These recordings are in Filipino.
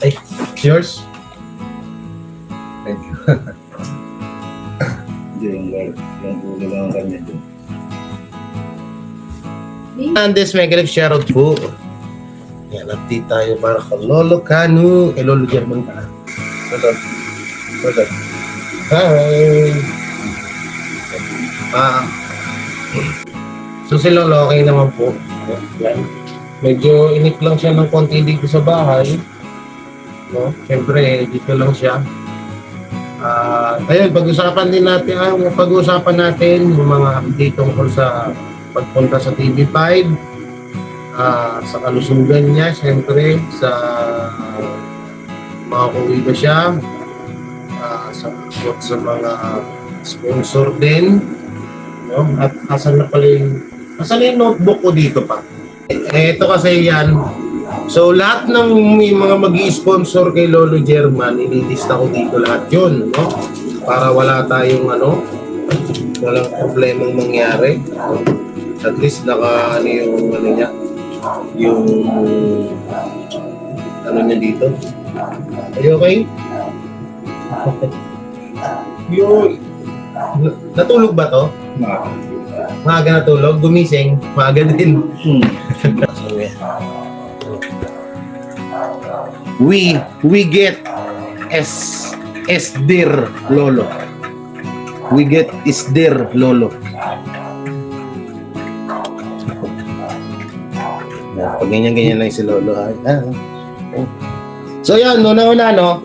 Ay, yours? Thank you. Yung ulo lang ang kanya dun. Andes, mega live shoutout po. Yan, update tayo para kay Lolo Kanu. Kay Lolo German ka. Hi. So si Lolo, okay naman po. Yan. Medyo inip lang siya ng konti dito sa bahay. No? Siyempre, dito lang siya. Ayun, pag-usapan natin yung mga update tungkol sa pagpunta sa TV5, sa kalusugan niya, siyempre, sa mga uwi ba siya, sa mga sponsor din, no? At asan na yung notebook ko dito pa? Ito kasi yan. So lahat ng may mga mag-i-sponsor kay Lolo German, inilista ko dito lahat yun, no? Para wala tayong walang problemang mangyari. At least naka yung niya, yung niya dito. Are you okay? Yung natulog ba to? Maaga natulog, gumising, maaga din. We get esdir lolo. We get isdir lolo. Pag ganyan lang si lolo. So yan, una no.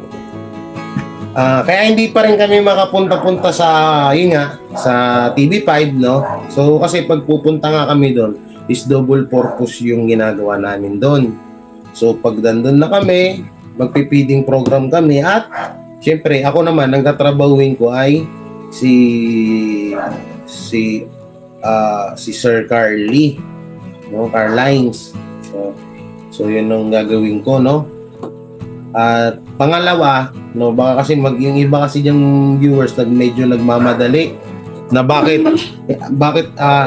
Kaya hindi pa rin kami makapunta-punta sa sa TV5, no. So kasi pag pupunta nga kami doon is double purpose yung ginagawa namin doon. So pag nandun na kami, magpipiding program kami at syempre ako naman ang tatrabahuin ko ay si Sir Carly, no, Carlines. So yun ang gagawin ko, no. At pangalawa, no, baka kasi yung iba kasi yung viewers medyo nagmamadali na bakit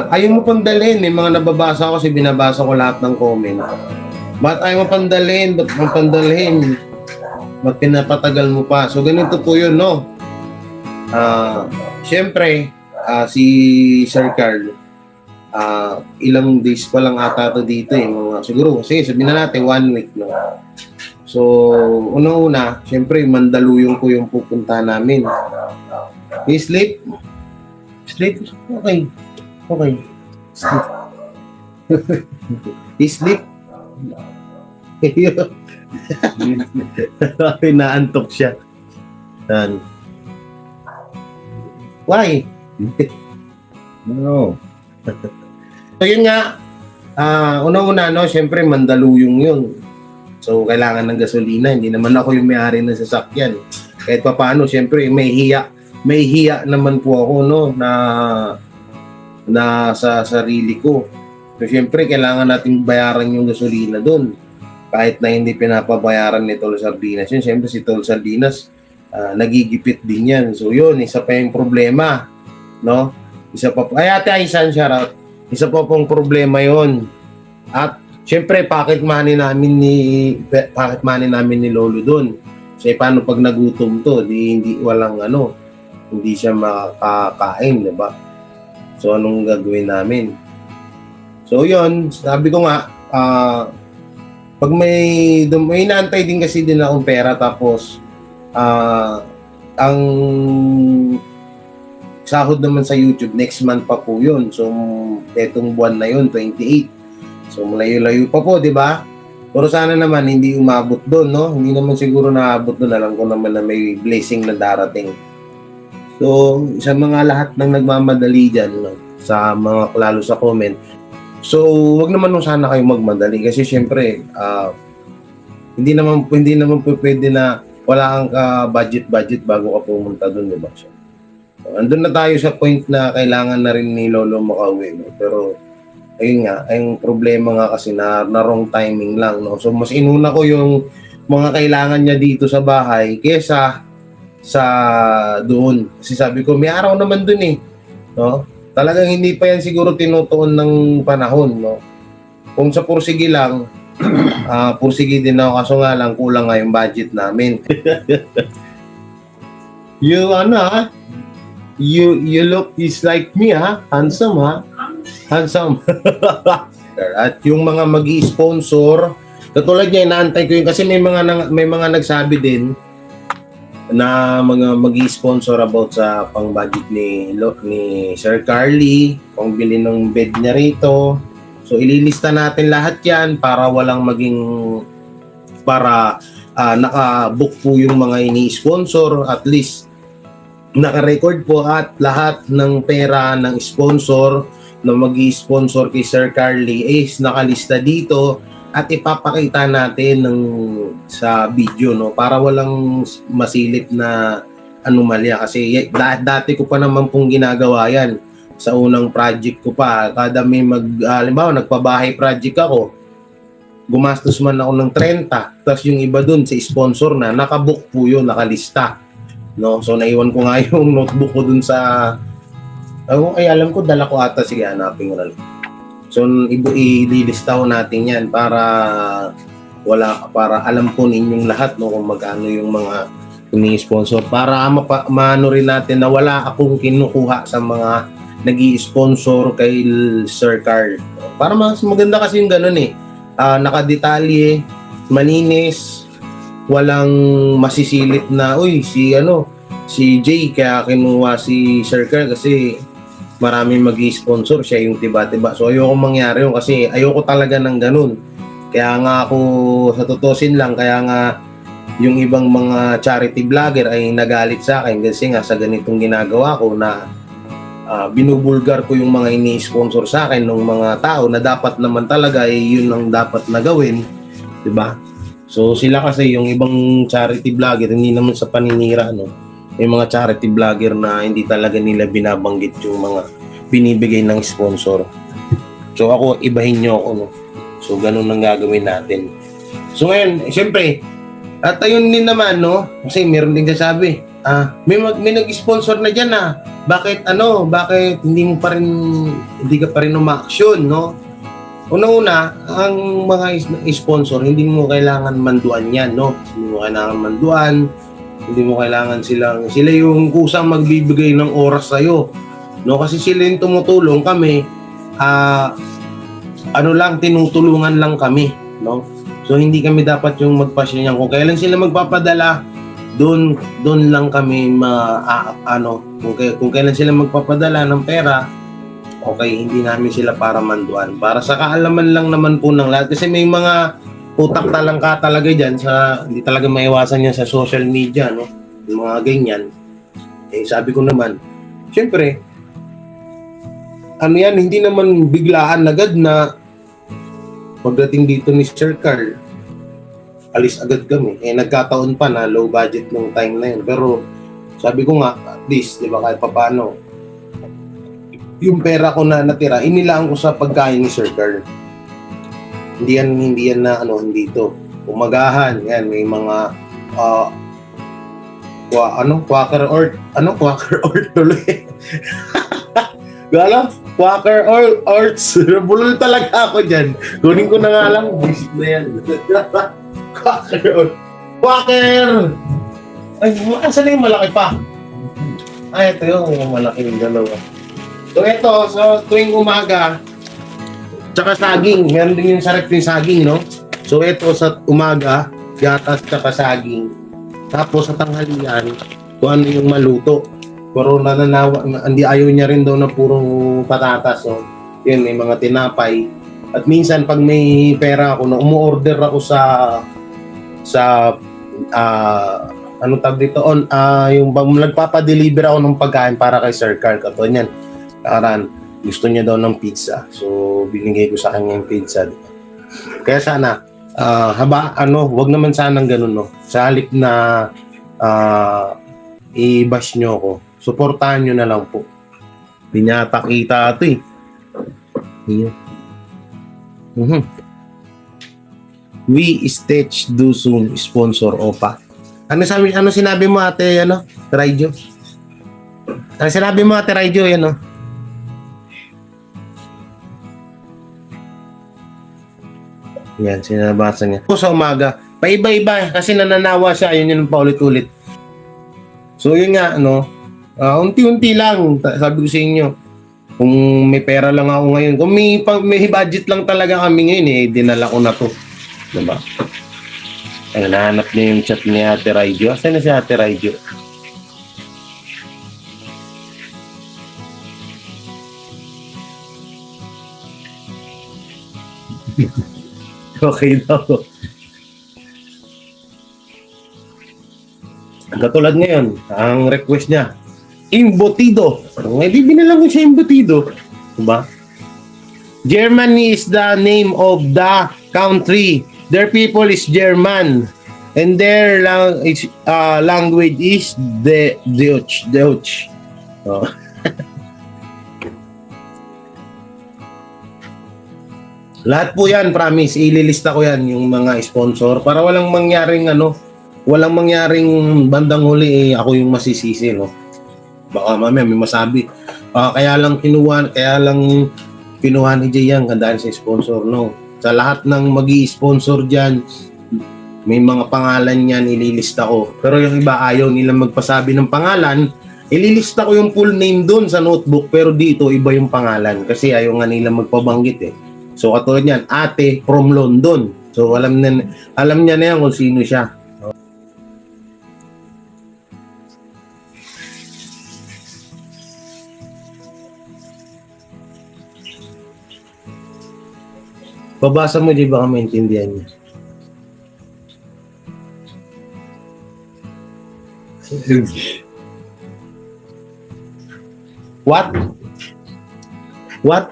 ayaw mo pang dalhin, may mga nababasa ko kasi binabasa ko lahat ng comment. Ba't ayaw mo pandalhin? Ba't mo pandalhin? Ba't pinapatagal mo pa? So, ganito po yun, no? Siyempre, si Sir Carl, ilang days pa lang ata to dito, siguro, sige, sabihin na natin, 1 week, no? So, una-una, siyempre, Mandaluyong ko yung pupunta namin. You sleep? Sleep? Okay. Okay. Sleep. You sleep? Naantok siya. Why? No. So yun nga, una-una, no, syempre Mandaluyong yun. So kailangan ng gasolina, hindi naman ako yung may-ari ng sasakyan. Kahit pa paano, syempre may hiya naman po ako, no, na sa sarili ko. So, siyempre, kailangan natin bayaran yung gasolina doon. Kahit na hindi pinapabayaran ni Tol Sardinas. Yun, siyempre, si Tol Sardinas, nagigipit din yan. So, yun, isa pa yung problema. No? Isa pa po. Ay, Ate Aisan, shoutout. Isa pa pong problema yun. At, siyempre, pocket money namin ni Lolo doon. So, paano pag nagutom to? Hindi siya makakain, diba? So, anong gagawin namin? So, yun, sabi ko nga, pag may inaantay din kasi din akong pera, tapos, ang sahod naman sa YouTube, next month pa po yun. So, etong buwan na yun, 28. So, malayo-layo pa po, di ba? Pero sana naman, hindi umabot doon, no? Hindi naman siguro naabot doon. Alam ko naman na may blessing na darating. So, sa mga lahat ng nagmamadali dyan, no? Sa mga lalo sa comment, so, wag naman sana kayo magmadali kasi syempre, hindi naman po pwede na wala kang budget bago ka pumunta doon, di ba? So, andun na tayo sa point na kailangan na rin ni Lolo makauwi, no? Pero ayun nga, ang problema nga kasi na wrong timing lang, no? So, mas inuna ko yung mga kailangan niya dito sa bahay kaysa sa doon. Kasi sabi ko, may araw naman doon eh, no? Talagang hindi pa yan siguro tinutuon ng panahon, no? Kung sa pursige lang, pursige din ako kaso nga lang kulang nga yung budget namin. You ano ha? You look is like me ha? Handsome ha? Handsome. At yung mga magi-sponsor, katulad niya inaantay ko yun kasi may mga nagsabi din na mga magi-sponsor about sa pang-budget ni Sir Carly, pangbili ng bed niya rito. So ililista natin lahat 'yan para walang naka-book po yung mga ini-sponsor, at least naka-record po at lahat ng pera ng sponsor na magi-sponsor kay Sir Carly is nakalista dito at ipapakita natin sa video, no, para walang masilip na anomalya kasi dati ko pa naman pong ginagawa yan sa unang project ko pa. Kada may halimbawa nagpabahay project ako, gumastos man ako ng 30, tapos yung iba dun sa sponsor na nakabook po yun, nakalista, no. So naiwan ko nga yung notebook ko dun sa alam ko, dala ko ata, sige hanapin ko na lang. So ililista ko natin yan para alam po ninyong lahat, no, kung magkano yung mga ini-sponsor, para maano rin natin na wala akong kinukuha sa mga nag-i-sponsor kay Sir Carl. Para mas maganda kasi yung ganun nakadetalye, malinis, walang masisilip na si Jay kaya kinuha si Sir Carl kasi maraming magi-sponsor, siya yung tiba-tiba. So ayoko mangyari yun kasi ayoko talaga ng ganun. Kaya nga ako, sa tutusin lang, kaya nga yung ibang mga charity vlogger ay nagalit sa akin kasi nga sa ganitong ginagawa ko na binubulgar ko yung mga ini-sponsor sa akin ng mga tao na dapat naman talaga yun ang dapat na gawin, diba? So sila kasi yung ibang charity vlogger, hindi naman sa paninira, no? May mga charity vlogger na hindi talaga nila binabanggit yung mga binibigay ng sponsor. So ako, ibahin nyo ako, no? So ganun ang gagawin natin. So ngayon, siyempre, at ayun din naman, no? Kasi meron din sasabi, may nag-sponsor na dyan, bakit hindi ka pa rin uma-action, no? Una-una, ang mga sponsor, hindi mo kailangan manduan yan, no? Hindi mo kailangan manduan, hindi mo kailangan sila yung kusang magbibigay ng oras sa'yo, no? Kasi sila yung tumutulong, kami tinutulungan lang kami, no? So hindi kami dapat yung magpasya niyan. Kung kailan sila magpapadala, doon lang kami kung kailan sila magpapadala ng pera, okay, hindi namin sila para manduan, para sa kaalaman lang naman po ng lahat. Kasi may mga utak talangka talaga dyan hindi talaga maiwasan yan sa social media, no? Yung mga ganyan. Sabi ko naman, syempre, hindi naman biglaan agad na pagdating dito ni Sir Carl, alis agad kami. Nagkataon pa na low budget nung time na yun. Pero sabi ko nga, at least, di ba, kahit paano, yung pera ko na natira, inilaan ko sa pagkain ni Sir Carl. Hindi yan na dito. Umagahan, yan, may mga Quaker Oat tuloy. Gala, Quaker Oats. Bulol talaga ako dyan. Kunin ko na nga lang. Visit na yan. Quaker Oats. Quaker! Ay, asan na yung malaki pa? Ito yung malaki yung dalawa. So ito, tuwing umaga, tsaka saging. Meron din yung sarap yung saging, no? So ito sa umaga, gatas tsaka saging. Tapos sa tanghalian, kung ano yung maluto. Pero hindi ayaw niya rin daw na purong patatas. So, yun, may mga tinapay. At minsan, pag may pera ako, umu-order ako yung nagpapadeliver ako ng pagkain para kay Sir Carl. Kato niyan, gusto niya daw ng pizza. So, binigay ko sa kanya yung pizza. Kaya sana, wag naman sanang ganun, no? Sa halip na i-bash nyo ako, suportahan nyo na lang po. Pinatakita ito We Stitch Do Soon sponsor OPA. Ano sinabi mo, Ate Raijo? Ano sinabi mo, Ate Raijo? Yan, sinabasa niya. Sa umaga, paiba-iba kasi nananawa siya, ayun yun paulit-ulit. So yun nga, unti-unti lang, sabi ko sa inyo, kung may pera lang ako ngayon, kung may budget lang talaga kami ngayon, dinala ko na to. Diba? Ay, nahanap niya yung chat ni Ate Raijo. Asan na si Ate Raijo? Okay daw. Katulad ngayon, ang request niya, embutido. Hindi binalang ko siya embutido. Diba? Germany is the name of the country. Their people is German. And their language is Deutsch. Oh. Lahat po yan, promise. Ililista ko yan, yung mga sponsor. Para walang mangyaring bandang huli, ako yung masisisi, no? Baka mamaya may masabi. Kaya lang kinuha ni Jay yan, dahil sa sponsor, no? Sa lahat ng magi-sponsor dyan, may mga pangalan yan, ililista ko. Pero yung iba, ayaw nilang magpasabi ng pangalan, ililista ko yung full name doon sa notebook, pero dito, iba yung pangalan. Kasi ayaw nga nilang magpabanggit, eh. So katulad niyan, ate from London. So alam niya na yan kung sino siya. Babasa mo, di baka maintindihan niya. What? What?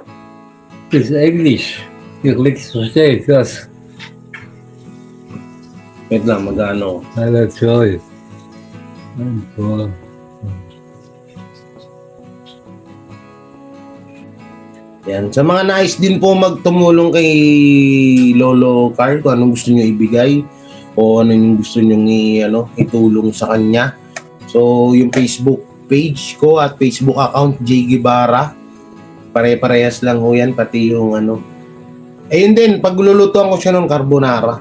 It's English. English today, because Wait lang, magano. I like choice. Yan. Sa mga nais din po magtumulong kay Lolo Carl, kung anong gusto nyo ibigay o ano yung gusto nyo itulong sa kanya. So, yung Facebook page ko at Facebook account, J. Guevara. Pare-parehas lang ho yan, pati yung Ayun din, paglulutuan ko siya ng carbonara.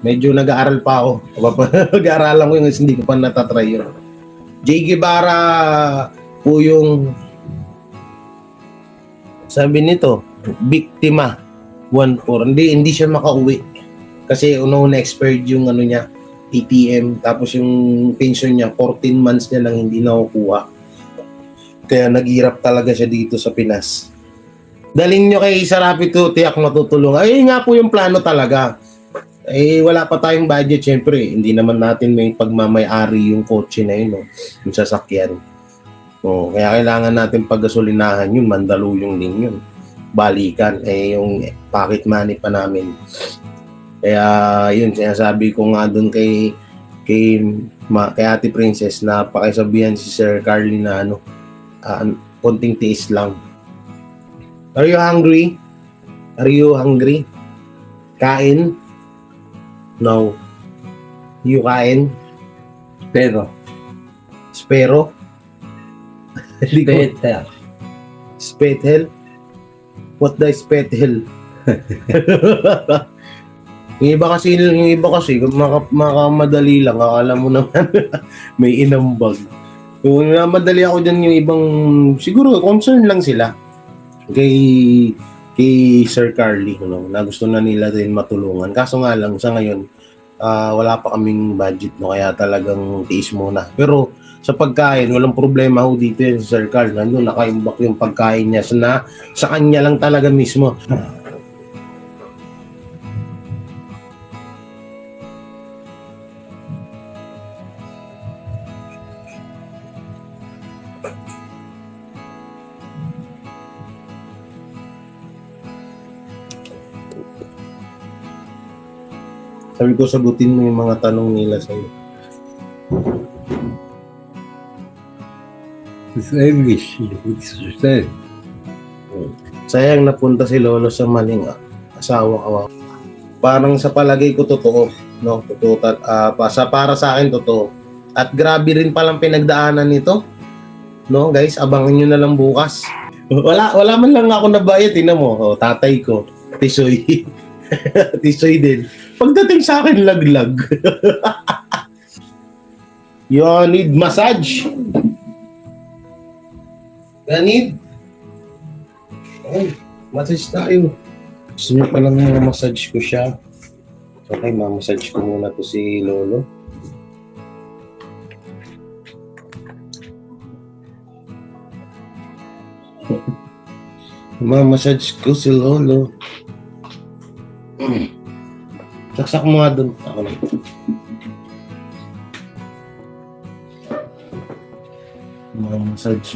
Medyo nag-aaral pa ako. Nag-aaralan ko yung hindi ko pa natatry yun. J. Guevara po yung sabi nito, biktima 1-4. Hindi siya makauwi. Kasi una expired yung niya, ATM. Tapos yung pension niya, 14 months niya lang hindi nakukuha. Kaya naghirap talaga siya dito sa Pinas. Daling nyo kay Sarapi to, tiyak matutulungan. Ay nga po yung plano talaga. Wala pa tayong budget, syempre. Hindi naman natin may pagmamay-ari yung kotse na yun, yung sasakyan. Kaya kailangan natin paggasolinahan yun, Mandaluyong din yun. Balikan, yung pocket money pa namin. Kaya yun, sinasabi ko nga doon kay Ate Princess na pakisabihan si Sir Carly na konting tiis lang. Are you hungry? Are you hungry? Kain? No. You kain? Pero, Spero? better. Spethel? What the spethel? Yung iba kasi makamadali lang, akala mo naman may inambag. Yung madali ako dyan, yung ibang siguro concern lang sila kay Sir Carly, na gusto na nila din matulungan. Kaso nga lang sa ngayon, wala pa kaming budget, kaya talagang tiis muna. Pero sa pagkain, walang problema ho dito yun sa Sir Carl. Nandun, nakaimbak yung pagkain niya sa kanya lang talaga mismo. Sabi ko, sagutin mo yung mga tanong nila sa'yo. It's English. It's today. Sayang napunta si Lolo sa maling asawa. Parang sa palagay ko totoo, no? Totoo, para sa akin totoo. At grabe rin palang pinagdaanan nito. No, guys, abangan niyo na lang bukas. Wala man lang ako nabayad, tingnan mo. Tatay ko, Tisoy. Tisoy din. Pagdating sa akin, laglag. You need massage? You need? Ay, massage tayo. Gusto niyo palang massage ko siya. Okay, mamassage ko muna to si Lolo. Mamassage ko si Lolo. Saksak mo nga dun. Ako na.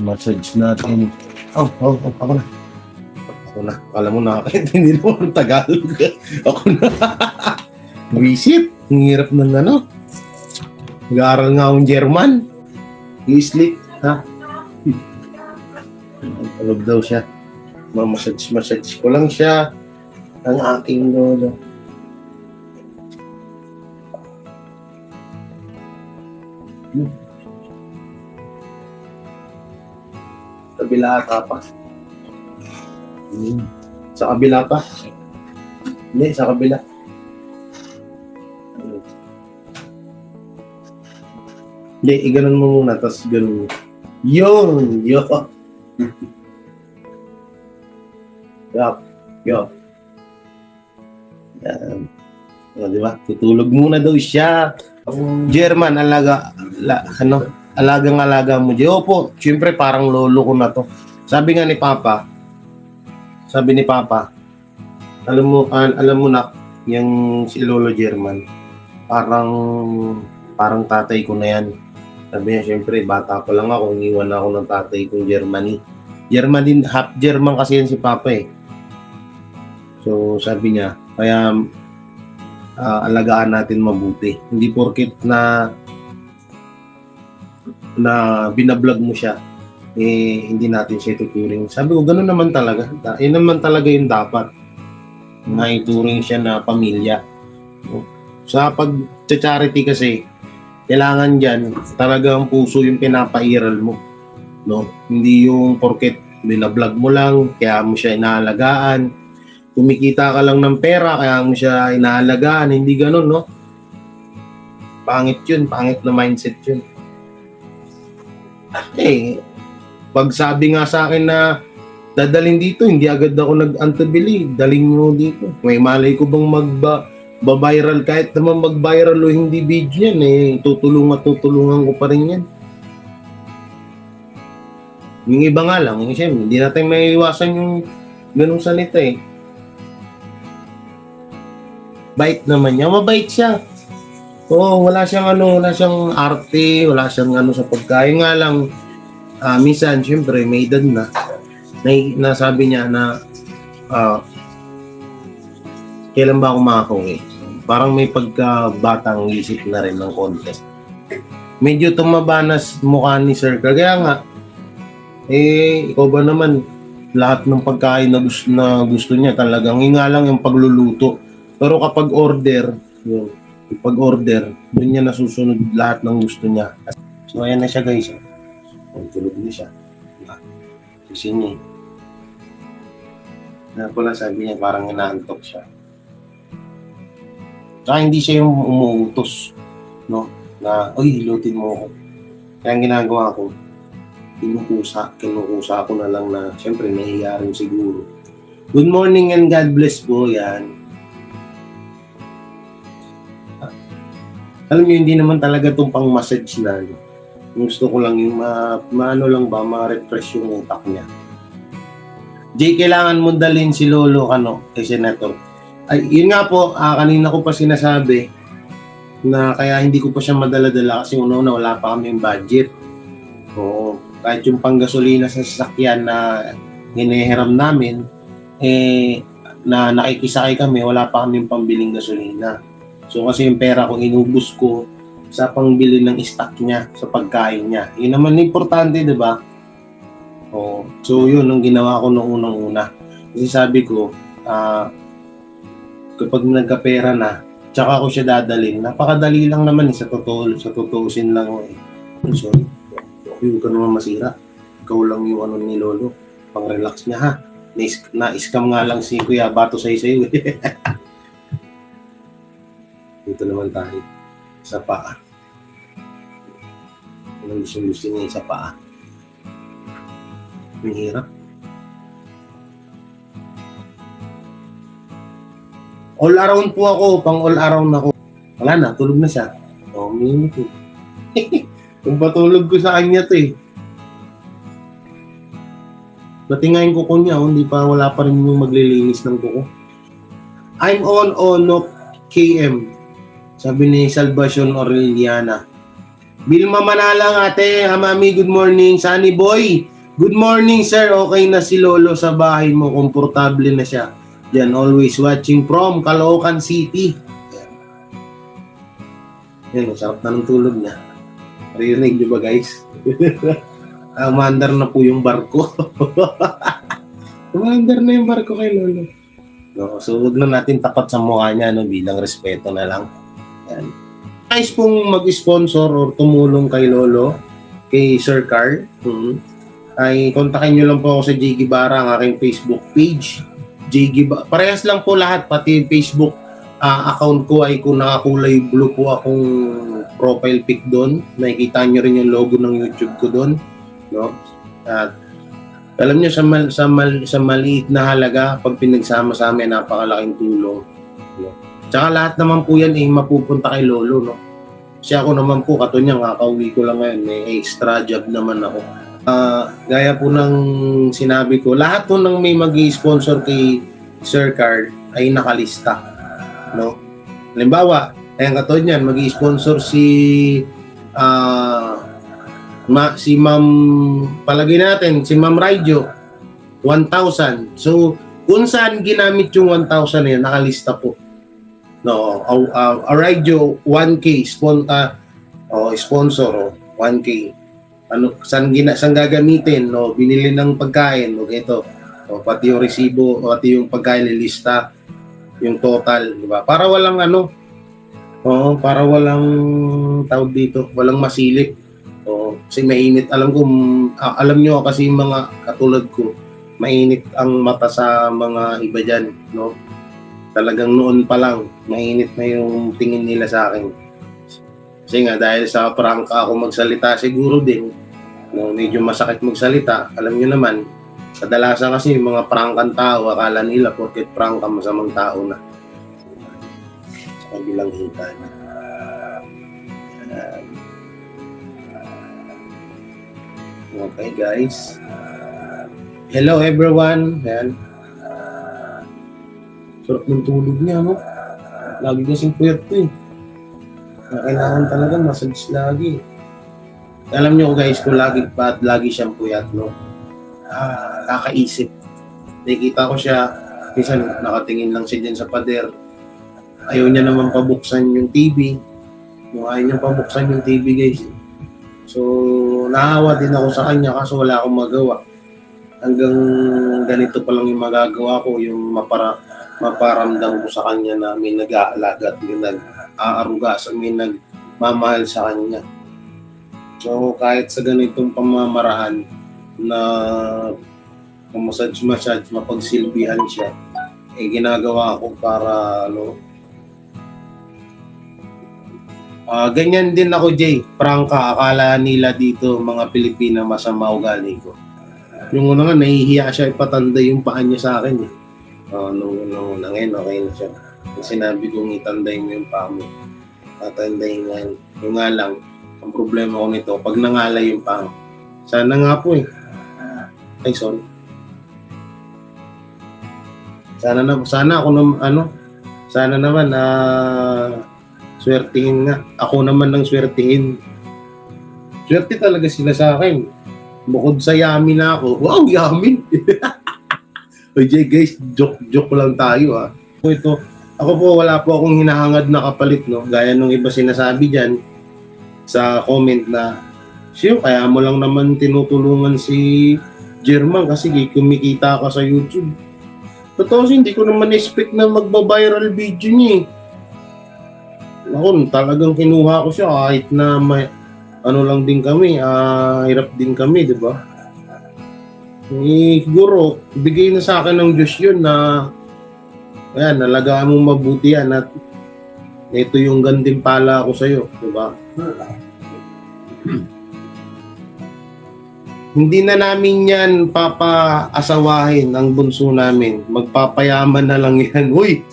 Massage natin. Ako na. Ako na. Kala mo nakakaintindi naman ng Tagalog. Ako na. Visit. Ang hirap ng ano. Nag-aaral nga akong German. I-sleep. Ha? Tulog daw siya. Mamassage ko lang siya. Ang aking lolo. Kabila ata pa. Sa kabila pa. Hindi, sa kabila. Hindi, iganon mo muna, tapos ganon mo. Yun! Yup! Yup! Yan. O, di ba? Tutulog muna daw siya. German, alagang-alaga mo. Opo, siyempre parang lolo ko na to. Sabi ni Papa, alam mo na, yung si Lolo German, parang tatay ko na yan. Sabi niya, siyempre, bata pa lang ako, iniwan ako ng tatay kong Germany. Half German kasi yan si Papa eh. So, sabi niya, kaya alagaan natin mabuti. Hindi porket na binablog mo siya, hindi natin siya ituturing. Sabi ko, gano'n naman talaga. Yun naman talaga yung dapat. Na ituring siya na pamilya. Sa pag-charity kasi, kailangan dyan, talagang puso yung pinapairal mo. No? Hindi yung porket binablog mo lang, kaya mo siya inaalagaan. Kumikita ka lang ng pera, kaya mo siya inaalagaan. Hindi ganun, no? Pangit yun. Pangit na mindset yun. Pag sabi nga sa akin na dadalhin dito, hindi agad ako nag-antabili. Daling mo dito. May malay ko bang ba-viral, kahit naman mag-viral o hindi video yan, tutulungan ko pa rin yan. Yung iba nga lang, siyempre, hindi natin may iwasan yung ganung salita eh. Bait naman niya, mabait siya. Oo, wala siyang arte, wala siyang sa pagkain nga lang. Minsan, siyempre, may edad na sabi niya na kailan ba ako makakauwi? Parang may pagkabatang isip na rin ng konti. Medyo tumaba na mukha ni Sir. Kaya nga, ikaw ba naman, lahat ng pagkain na gusto niya talagang nga lang yung pagluluto. Pero kapag order, doon niya nasusunod lahat ng gusto niya. So, ayan na siya guys. Tulog na siya. Kasi niya. Pala sabi niya, parang inaantok siya. Saka hindi siya yung umuutos, no? Na, hilutin mo ako. Kaya ang ginagawa ko, kinukusa ko na lang na, siyempre, nahiya rin siguro. Good morning and God bless po, yan. Alam niyo, hindi naman talaga itong pang-massage na. Gusto ko lang yung ma-refresh yung utak niya. Jay, kailangan mo dalhin si Lolo, Senator. Ay, yun nga po, kanina ko pa sinasabi na kaya hindi ko pa siya madala-dala kasi una wala pa kaming budget. Oo, kahit yung panggasolina sa sasakyan na hinihiram namin, na nakikisakay kami, wala pa kaming pambiling gasolina. So kasi yung pera ko inubos ko sa pangbili ng stock niya, sa pagkain niya. Yun naman importante, di ba? So yun ang ginawa ko noong unang-una. Kasi sabi ko, kapag nagkapera na, tsaka ko siya dadalhin. Napakadali lang naman sa tutuusin lang. Sorry. Huwag ka naman masira. Ikaw lang yung ni Lolo. Pang-relax niya ha. Na-scam nga lang si Kuya Bato sa isayo. Dito naman tayo sa paa. Anong gusto niya sa paa? Ang hirap. All around po ako, pang all around ako. Wala na, tulog na siya. Oh, minute eh. Kung patulog ko sa kanya to eh. Natingayin ko niya, hindi pa, wala pa rin yung maglilinis ng kuko. I'm on Onok KM. Sabi ni Salvacion Aureliana. Bilma Manalang ate, mami, good morning. Sunny boy, good morning sir. Okay na si Lolo sa bahay mo, komportable na siya. Yan, always watching from Caloocan City. Yan, masarap na ng tulog niya. Marinig niyo ba guys? Umandar na po yung barko. Umandar na yung barko kay Lolo. No, so huwag na natin tapat sa mukha niya, no, bilang respeto na lang. Yan. Guys pong mag-sponsor or tumulong kay Lolo, kay Sir Carl, ay kontakin nyo lang po ako sa J. Guevara, ang aking Facebook page. J. Guevara. Parehas lang po lahat, pati Facebook account ko ay kung nakakulay blue po akong profile pic doon. Nakikita nyo rin yung logo ng YouTube ko doon. No? At alam nyo, sa maliit na halaga, pag pinagsama-sama, napakalaking tulong. No? Tsaka lahat naman po yan mapupunta kay Lolo, no? Kasi ako naman po, kato niya, kakauwi ko lang ngayon, may extra job naman ako. Gaya po ng sinabi ko, lahat po nang may mag-sponsor kay Sir Carl ay nakalista, no? Halimbawa, ayan kato niyan, mag-sponsor si Ma'am, palagay natin, si Ma'am Raijo, 1,000. So, kung saan ginamit yung 1,000 na yan, nakalista po. No, Raijo 1K sponsor 1K. Ano saan gagamitin, no? Binili ng pagkain, no, ito. O, pati yung resibo, pati yung pagkain lista, yung total, di ba? Para walang para walang tawag dito, walang masilip. O, kasi mainit, alam nyo kasi mga katulad ko, mainit ang mata sa mga iba diyan, no? Talagang noon pa lang, mainit na yung tingin nila sa akin. Kasi nga, dahil sa prangka ako magsalita siguro din, no, medyo masakit magsalita. Alam nyo naman, kadalasan kasi yung mga prangkang tao, akala nila porket prangka masamang tao na. Sa kabilang hita niya. Okay guys. Hello everyone. Ayan. Sarap ng tulog niya, no? Lagi kasing puyat ko eh. Kailangan talaga massage lagi. Alam niyo guys, kung lagi siyang puyat, no? Kakaisip. Nakikita ko siya, minsan nakatingin lang siya dyan sa pader. Ayaw niya naman pabuksan yung TV. Ayaw niya pabuksan yung TV guys. So, naawa din ako sa kanya kaso wala akong magawa. Hanggang ganito pa lang yung magagawa ko, yung maparamdam ko sa kanya na may nag-aalaga at may nag-aaruga, may nagmamahal sa kanya. So kahit sa ganitong pamamaraan na massage, mapagsilbihan siya, ginagawa ko para ganyan din ako, Jay. Prangka, akala nila dito mga Pilipina masama ugali ko. Yung una nga, nahihiya siya ipatanda yung paa niya sa akin eh. Nung ngayon, okay na siya. Yung sinabi kong itanday mo yung paa mo. Tatanday nga. Yung nga lang, ang problema ko nito, pag nangalay yung paa. Sana nga po eh. Ay, sorry. Sana naman swertihin nga. Ako naman ang swertihin. Swerte talaga sila sa akin. Bukod sa yamin na ako. Wow, yamin! Okay guys, joke lang tayo Ako po, wala po akong hinahangad na kapalit, no? Gaya nung iba sinasabi dyan sa comment na, siyo, kaya mo lang naman tinutulungan si German kasi kumikita ka sa YouTube. Totoo hindi ko naman expect na magba-viral video niya Ako, talagang kinuha ko siya kahit na may lang din kami, hirap din kami, di ba? Siguro, bigay na sa akin ng Diyos yun na ayan, nalagaan mong mabuti yan at ito yung gantimpala ko sa'yo, di ba? Hindi na namin yan papaasawahin ang bunso namin. Magpapayaman na lang yan. Uy!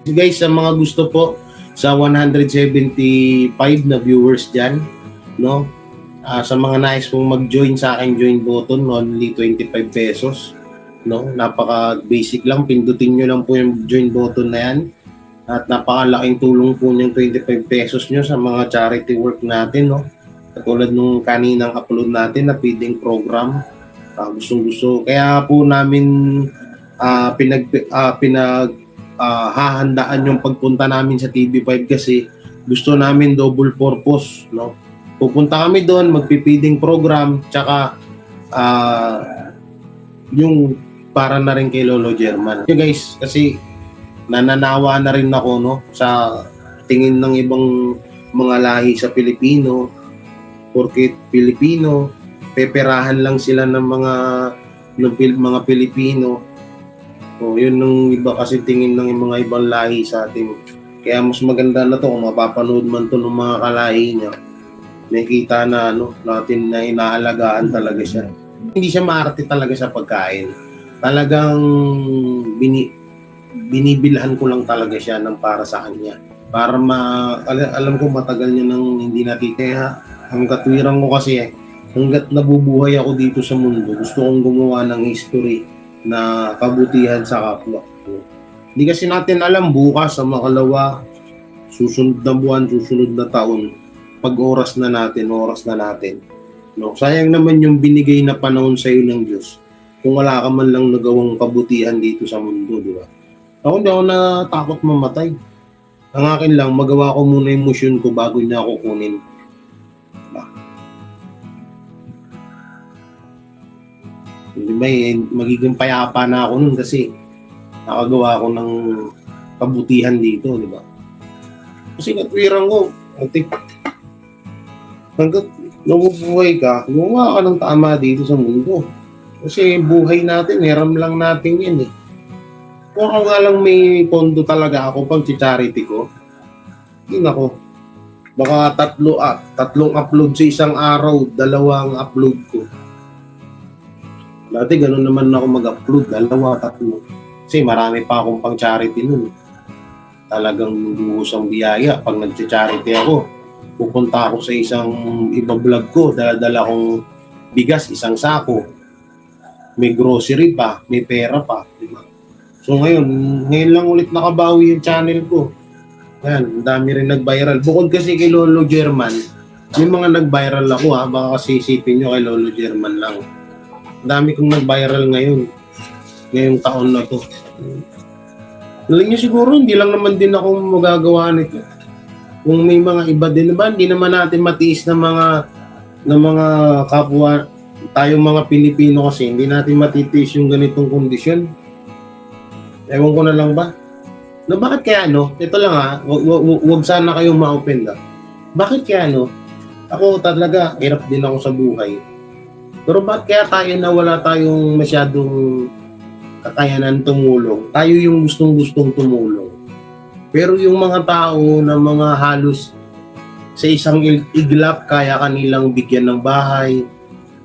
Guys, sa mga gusto po, sa 175 na viewers dyan, no? Sa mga nais pong mag-join sa akin, join button, only 25 pesos. No? Napaka-basic lang. Pindutin nyo lang po yung join button na yan. At napakalaking tulong po yung 25 pesos nyo sa mga charity work natin, no? Katulad nung kaninang upload natin na feeding program, gustong-gusto. Kaya po namin hahandaan yung pagpunta namin sa TV5 kasi gusto namin double purpose, no? Pupunta kami doon, magpi-feeding program, tsaka yung para na rin kay Lolo German. So guys, kasi nananawa na rin ako, no, sa tingin ng ibang mga lahi sa Pilipino. Porket Pilipino, peperahan lang sila ng mga Pilipino. O yun nung iba kasi tingin ng mga ibang lahi sa atin. Kaya mas maganda na to kung mapapanood man to ng mga kalahi niya. Nakikita na natin na inaalagaan talaga siya. Hindi siya maarte talaga sa pagkain. Talagang binibilhan ko lang talaga siya ng para sa kanya. Para alam ko matagal niya nang hindi natitira. Ang katwiran ko kasi hanggat nabubuhay ako dito sa mundo, gusto kong gumawa ng history na kabutihan sa kapwa. Hindi kasi natin alam bukas sa makalawa, susunod na buwan, susunod na taon, oras na natin. No? Sayang naman yung binigay na panahon sa iyo ng Diyos kung wala ka man lang nagawang kabutihan dito sa mundo, di ba? Ako hindi ako natakot mamatay. Ang akin lang, magawa ko muna yung mission ko bago niya ako kunin. Hindi ba, magiging payapa na ako nun kasi nakagawa ako ng kabutihan dito, di ba? Kasi katwiran ko, hanggat nabubuhay ka, gumawa ka ng tama dito sa mundo. Kasi buhay natin, hiram lang natin yan eh. Kung ako nga lang may pondo talaga ako pag charity ko, yun ako. Baka tatlong upload sa isang araw, 2 upload ko. Dati ganun naman ako mag-upload, 2, 3. Kasi marami pa akong pang charity nun. Talagang buhusang biyaya. Pag nag-charity ako, pupunta ako sa isang iba vlog ko, dala kong bigas, 1 sako. May grocery pa, may pera pa. Diba? So ngayon lang ulit nakabawi yung channel ko. Yan, ang dami rin nag-viral. Bukod kasi kay Lolo German, may mga nag-viral ako ha, baka kasi isipin nyo kay Lolo German lang. Dami kong nag-viral ngayong taon na to. Alam niyo siguro, hindi lang naman din ako magagawa nito. Kung may mga iba din naman, hindi naman natin matiis na mga kapwa, tayong mga Pilipino kasi, hindi natin matitiis yung ganitong kondisyon. Ewan ko na lang ba? Na bakit kaya ito lang ha, wag sana kayong ma-open na. Bakit kaya ako talaga, hirap din ako sa buhay. Pero bakit kaya tayo na wala tayong masyadong kakayanan tumulong? Tayo yung gustong tumulong. Pero yung mga tao na mga halos sa isang iglap kaya kanilang bigyan ng bahay,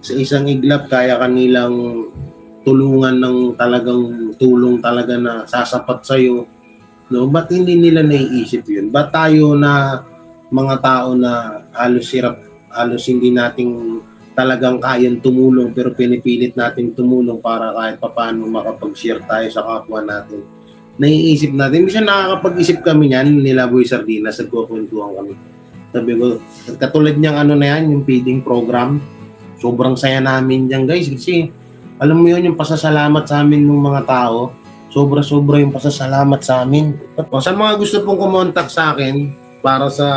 sa isang iglap kaya kanilang tulungan ng talagang tulong talaga na sasapat sa'yo. No? Ba't hindi nila naiisip yun? Ba't tayo na mga tao na halos hindi nating talagang kayang tumulong pero pinipilit natin tumulong para kahit papaano makapag-share tayo sa kapwa natin. Naiisip natin, minsan nakakapag-isip kami niyan, nila Boy Sardinas, nagkukwentuhan kami. Sabi ko, katulad niyang na yan, yung feeding program, sobrang saya namin diyan guys kasi alam mo yun, yung pasasalamat sa amin ng mga tao, sobra-sobra yung pasasalamat sa amin. Sa mga gusto pong kumontak sa akin para sa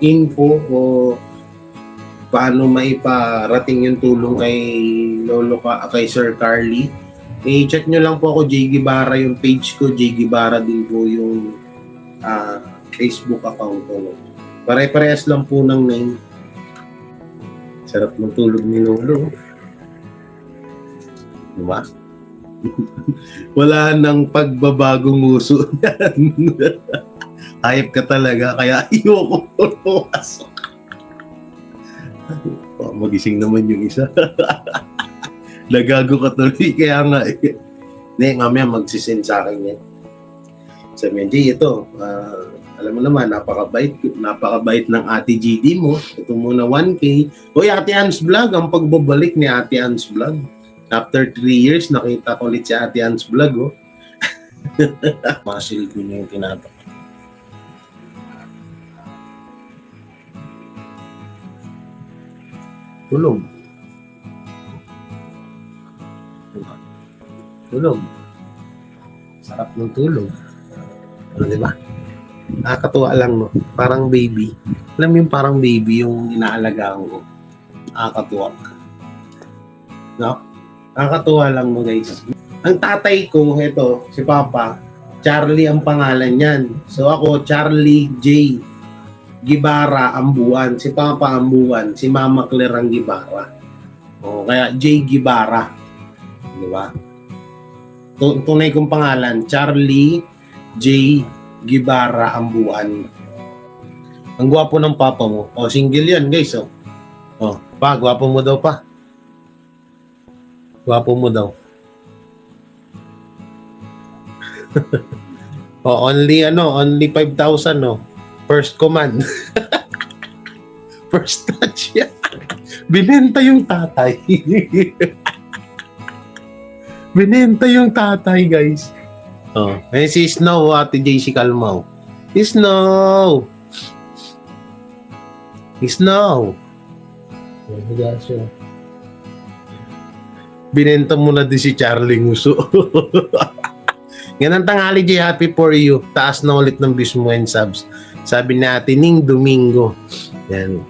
info o paano maiparating yung tulong kay kay Sir Carly, i-check nyo lang po ako, J. Guevara yung page ko, J. Guevara din po yung Facebook account ko. Pare-parehas lang po ng name. Sarap ng tulog ni Lolo. Diba? Wala nang pagbabagong uso. Hayop ka talaga, kaya ayoko pumasok. Oh, magising naman yung isa. Nagago ka tuloy, kaya nga eh. Hindi, mamaya magsisend sa akin yan. Sabi niya, ito, alam mo naman, napakabait ng Ate GD mo. Ito muna 1K. Uy, Ate Ann's Vlog, ang pagbabalik ni Ate Ann's Vlog. After 3 years, nakita ko ulit si Ate Ann's Vlog, oh. Muscle ko niya yung tinatak. Tulog. Tulog. Sarap ng tulog. Ano, di ba? Nakakatuwa lang, no? Parang baby. Alam mo yung parang baby yung inaalagaan ko. Nakakatuwa. No? Nakakatuwa lang mo, guys. Ang tatay ko, ito, si Papa, Charlie ang pangalan niyan. So ako, Charlie J. Gibara Ambuan. Si Papa Ambuan. Si Mama Claire ang Gibara. O, kaya J. Gibara. Di ba? Tunay kong pangalan, Charlie J. Gibara Ambuan. Ang gwapo ng papa mo. O, single yan, guys. O, pa, gwapo mo daw pa. Gwapo mo daw. only 5,000, no? First command. First touch yan. Binenta yung tatay. Binenta yung tatay, guys. Oh, eh si Snow, Ate JC Calmao. Snow! Snow! Binenta mo na din si Charlie Nguso. Ganang tanghali, J. Happy for you. Taas na ulit ng views mo and subs. Sabi natin, Ning Domingo. Yan.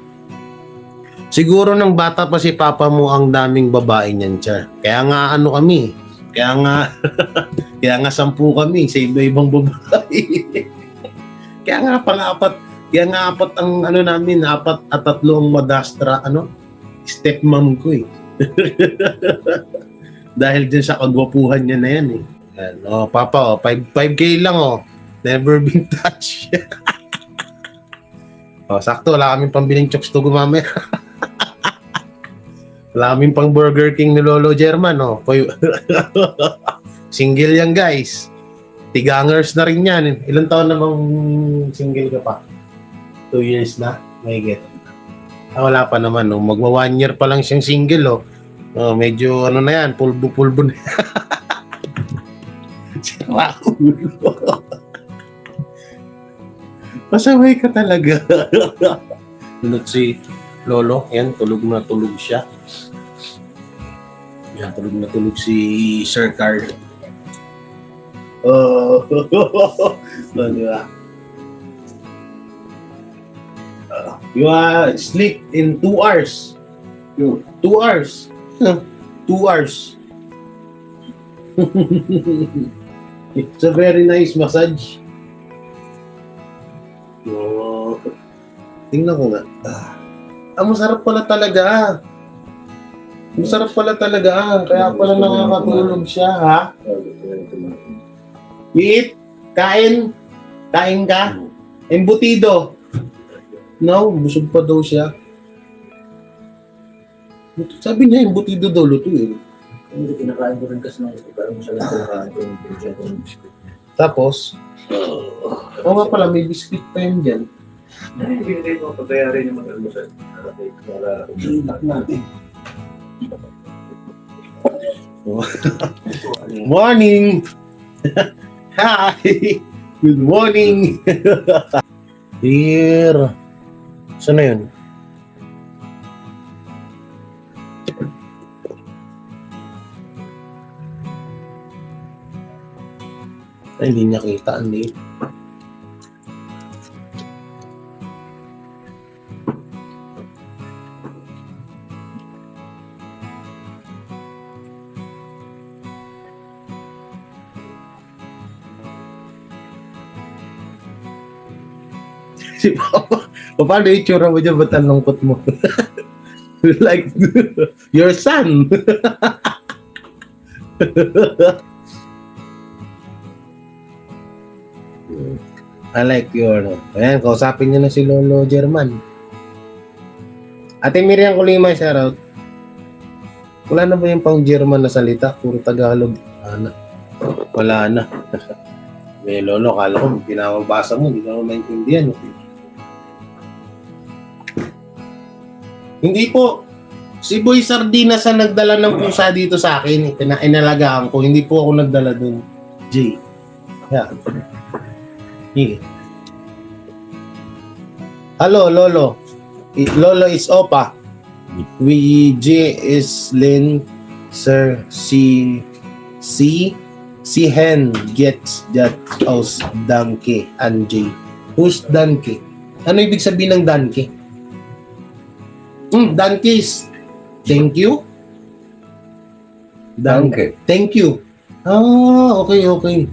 Siguro nang bata pa si Papa mo, ang daming babae niyan, Char. Kaya nga ano kami. Kaya nga 10 kami sa iba-ibang babae. Kaya nga apat ang ano namin, 4 at 3 ang madastra, stepmom ko eh. Dahil din sa kagwapuhan niya na yan eh. Yan. Oh, Papa, 5K lang oh. Never been touched. Oh, sakto, wala kaming pambiling chokes to gumamit. Wala kaming pang Burger King ni Lolo German, oh. Single yan, guys. Tigangers na rin yan. Ilang taon na bang single ka pa? 2 years na? May get. Wala pa naman, oh. Magwa 1 year pa lang siyang single, oh. Oh, medyo ano na yan, pulbo-pulbo na. Sira ulo. Pasaway ka talaga. Tulog si Lolo. Yan, tulog na tulog siya. Yan, tulog na tulog si Sir Carl. Oh, diba? You sleep in 2 hours. 2 hours. 2 hours. It's a very nice massage. Oh, tingnan ko nga. Masarap pala talaga. Masarap pala talaga. Kaya pala nakakatulog siya, ha? Eat? Kain? Kain ka? Embutido? No, busog pa daw siya. Sabi niya, embutido daw luto eh. Hindi, kinakain ko rin kasi ng gusto. Parang siya lang kinakain ko yung pinagyan ko ng biskuit niya. Tapos, oo nga pala, may biscuit pa yun dyan. Hindi ko pagbayarin yung mag-almusal. Para Iinak natin. Morning! Hi! Good morning! Here! Saan na yun? Ay, hindi niya kita. Hindi. Si Papa, paano yung tsura mo dyan? Ba't ang lungkot mo? Like, your son. I like your... Ayan, kausapin niyo na si Lolo German. Ate Miriam Kulima, shoutout. Wala na ba yung pang German na salita? Puro Tagalog. Wala na. May Lolo, kala ko, pinamabasa mo, hindi ka mo maintindihan. Hindi po. Si Boy Sardinas ang nagdala ng pusa dito sa akin. Inalagaan ko. Hindi po ako nagdala dun. Jay. Yeah. Sige. Hello, Lolo. Lolo is Opa. We J is Lin. Sir, si Hen gets that house donkey and J. Who's donkey? Ano ibig sabihin ng donkey? Donkey is thank you. Danke. Thank you. Ah, okay.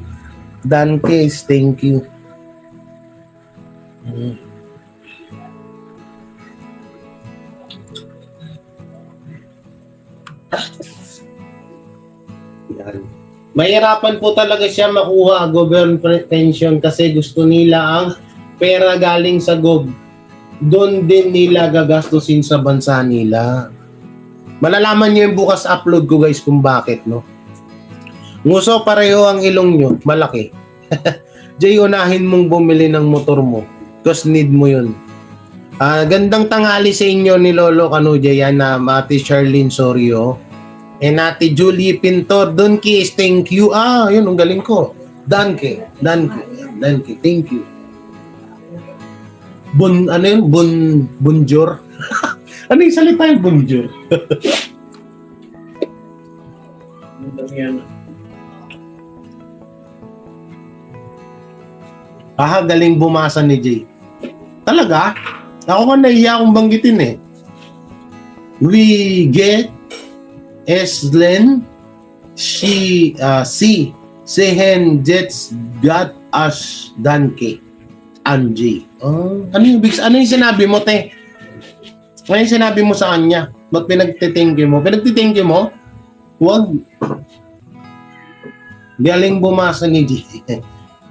Donkey is thank you. Yan. Mahirapan po talaga siya makuha government pension kasi gusto nila ang pera galing sa gov. Doon din nila gagastusin sa bansa nila. Malalaman niyo yung bukas upload ko guys kung bakit, no? Nguso pareho ang ilong nyo, malaki. Jay, unahin mong bumili ng motor mo. Because need mo yun. Gandang tanghali sa inyo ni Lolo Kanuja yan na Ate Charlene Sorio. And Ate Julie Pintor. Donkey is thank you. Yun, ang galing ko. Danke. Thank you. Bonjour. Ano yung salita yung bonjour? Yan. Galing bumasa ni Jay. Talaga? Ako ka nahiya akong banggitin eh. We get Eslen si Sehen Jets got us Danke Anji. Ano yung sinabi mo, te? Ano yung sinabi mo sa kanya? Ba't pinagtitingin mo? Pinagtitingin mo? Huwag. Galing bumasa ni Jay.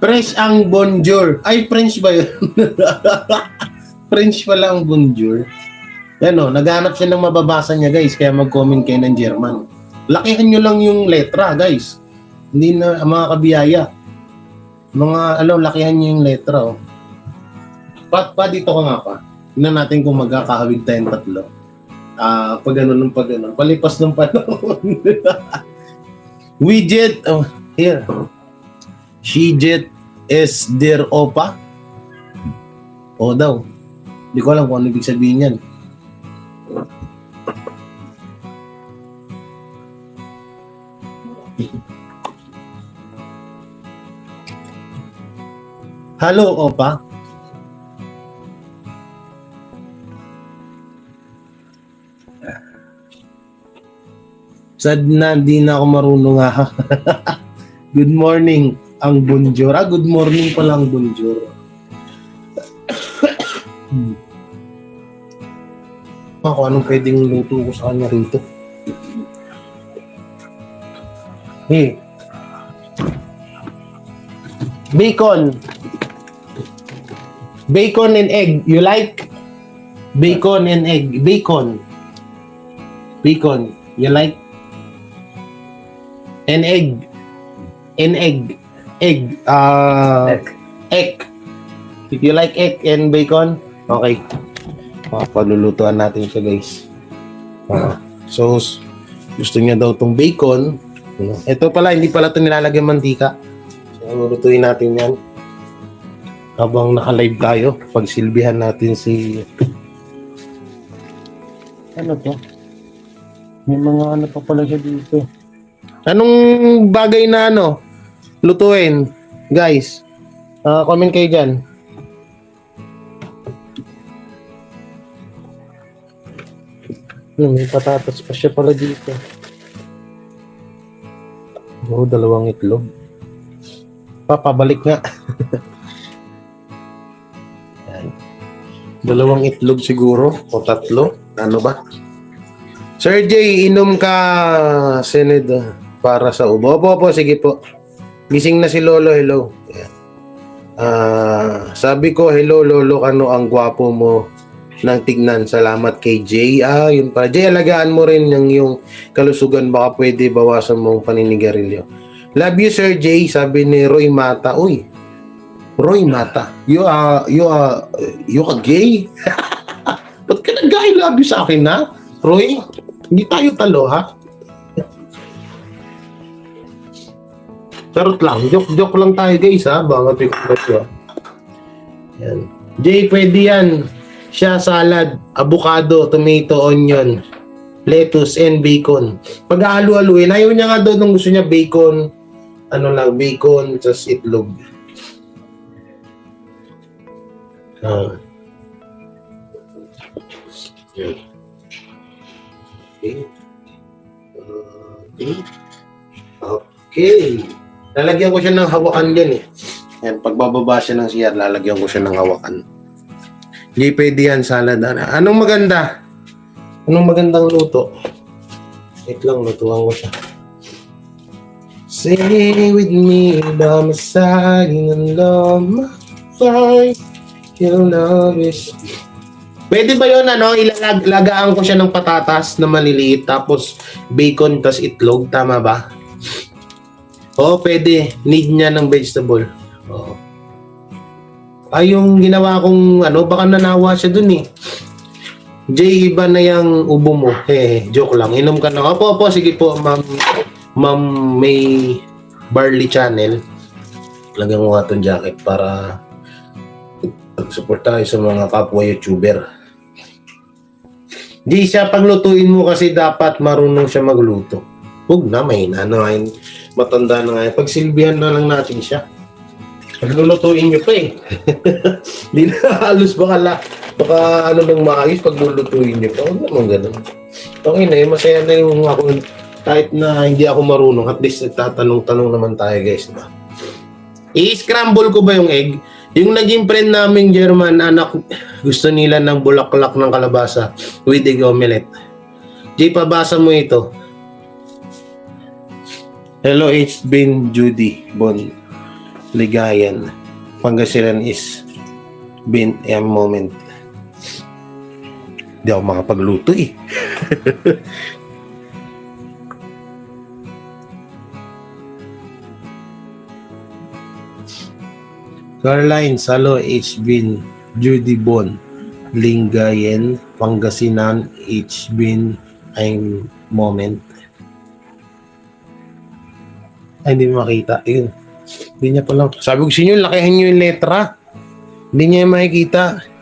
Fresh ang bonjour. Ay, French ba yun? French pala ang bonjour. Yan o, naghanap siya ng mababasa niya guys, kaya mag-comment kayo ng German. Lakihan nyo lang yung letra guys. Hindi na, mga kabiyaya. Lakihan nyo yung letra o. Pa, dito ka nga pa. Tingnan natin kung magkakahawig tayong tatlo. Pag ganun. Palipas ng panahon. Widget, here. She jet is their opa? O daw. Hindi ko alam kung ano ibig sabihin yan. Hello, opa. Sad na, di na ako marunong ha. Good morning, ang bonjour. Good morning pala ang bonjour. Ako, anong pwedeng luto ko sa kanya rito? Hey. Bacon. Bacon and egg. You like? Bacon and egg. Bacon. You like? And egg. Egg. Egg. If you like egg and bacon, okay. Palulutuan natin siya guys. So, gusto niya daw tong bacon. Ito pala, hindi pala ito nilalagyan mantika. So, lulutuin natin yan. Habang naka-live tayo, pagsilbihan natin si... Ano to? May mga ano pa pala siya dito. Anong bagay na lutuin? Guys, comment kayo dyan. May patatas pa siya pala dito. Dalawang itlog. Papabalik nga. Dalawang itlog siguro o tatlo. Ano ba? Sir J, inom ka Sened para sa ubo. Opo, sige po. Gising na si Lolo, hello. Sabi ko, hello Lolo, ano ang gwapo mo ng tignan. Salamat kay Jay. Yun pa. Jay, alagaan mo rin yung kalusugan. Baka pwede bawasan mo ang paninigarilyo. Love you, Sir Jay. Sabi ni Roy Mata. Uy, Roy Mata. You are gay? Ba't ka nag-I love you sa akin, ha? Roy, hindi tayo talo, ha? Charot lang. Joke lang tayo, guys, ha? Baka pikot. Yan. Jay, pwede yan. Siya, salad, avocado, tomato, onion, lettuce, and bacon. Pag-aalu-aluin, ayaw niya nga doon nung gusto niya bacon, bacon, tas itlog. Yan. Okay. Lalagyan ko siya ng hawakan dyan eh. Yan, pagbababa siya ng CR, lalagyan ko siya ng hawakan. Hindi pwede yan, salad. Anong maganda? Anong magandang luto? Wait lang, lutuan ko siya. Stay with me by my side and love my life. Your love is... Pwede ba yun, ilagaan ko siya ng patatas na maliliit, tapos bacon, tas itlog, tama ba? Oo, pwede. Need niya ng vegetable. Oo. Yung ginawa kong, baka nanawa siya dun eh. Jay, iba na yung ubo mo. Joke lang. Inom ka na. Opo, sige po, ma'am. Ma'am, may Barley Channel. Lagyan ko nga itong jacket para support tayo sa mga kapwa YouTuber. Di siya paglutuin mo kasi dapat marunong siya magluto. Huwag na, may matanda na nga. Pagsilbihan na lang natin siya. Paglulutuin nyo pa eh. Di na halos baka nang maayos paglulutuin nyo pa. Huwag naman ganun. Okay na masaya na yung ako. Kahit na hindi ako marunong, at least nagtatanong-tanong naman tayo guys. Diba? I-scramble ko ba yung egg? Yung naging friend naming German, anak, gusto nila ng bulaklak ng kalabasa with egg omelette. Jay, pabasa mo ito. Hello, it's been Judy Bon Ligayan. Pangasinan is been a moment. Hindi ako makapagluto eh. Caroline, Salo, it's been Judy Bon Lingayen. Pangasinan, it's been a moment. Ay, hindi makita. Yun. Hindi niya palang. Sabi ko sa inyo, lakihan nyo yung letra. Hindi niya makikita.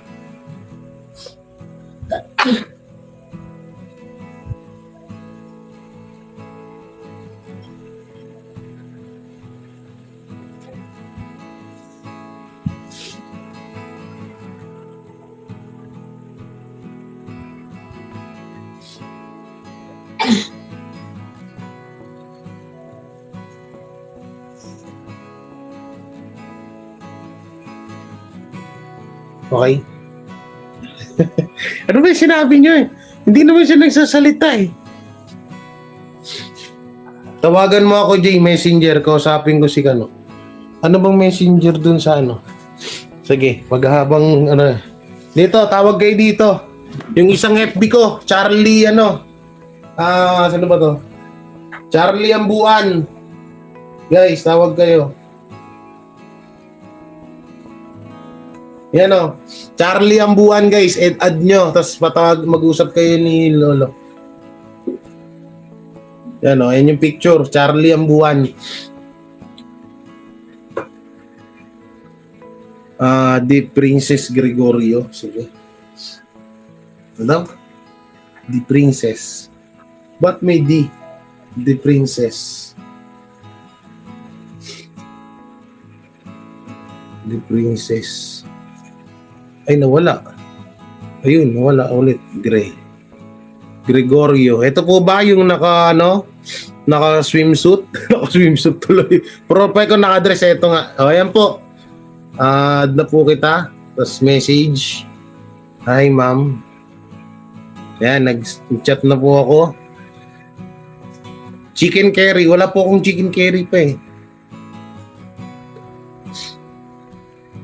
Okay? Ano ba yung sinabi nyo eh? Hindi naman siya nagsasalita eh. Tawagan mo ako, Jay, messenger. Kausapin ko si Kano. Ano bang messenger dun sa Sige, maghabang Dito, tawag kayo dito. Yung isang FB ko, Charlie saan ba to? Charlie Ambuan. Guys, tawag kayo. Yan Charlie Ambuan guys, add nyo, tapos mag-usap kayo ni Lolo. Yan yan yung picture, Charlie Ambuan. The Princess Gregorio, sige. Ano? The Princess. Ba't may D? The Princess. The Princess. Ay, nawala. Ayun, nawala ulit. Gregorio. Ito po ba yung naka swimsuit? Naka swimsuit tuloy. Profile ko naka-dress. Ito nga. Ayan po. Add na po kita. Tapos message. Hi, ma'am. Ayan, nag-chat na po ako. Chicken curry. Wala po akong chicken curry pa eh.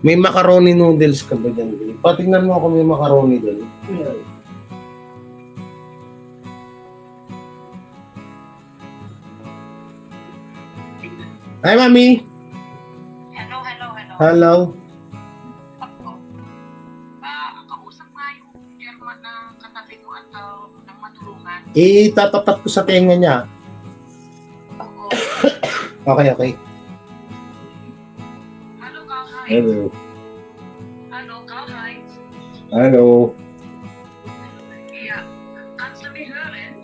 May macaroni noodles ka ba dyan? Patingnan mo kung may macaroni doon. Hi, Mami! Hello, hello, hello. Hello. Ako. Kausap nga yung chairman na katabi mo at ng matulungan. Itatapat ko sa tenga niya. Ako. Okay, okay. Hello, Kauhay. Hello. Hello, Kauhay. Hallo. Ja. Kannst du mich hören?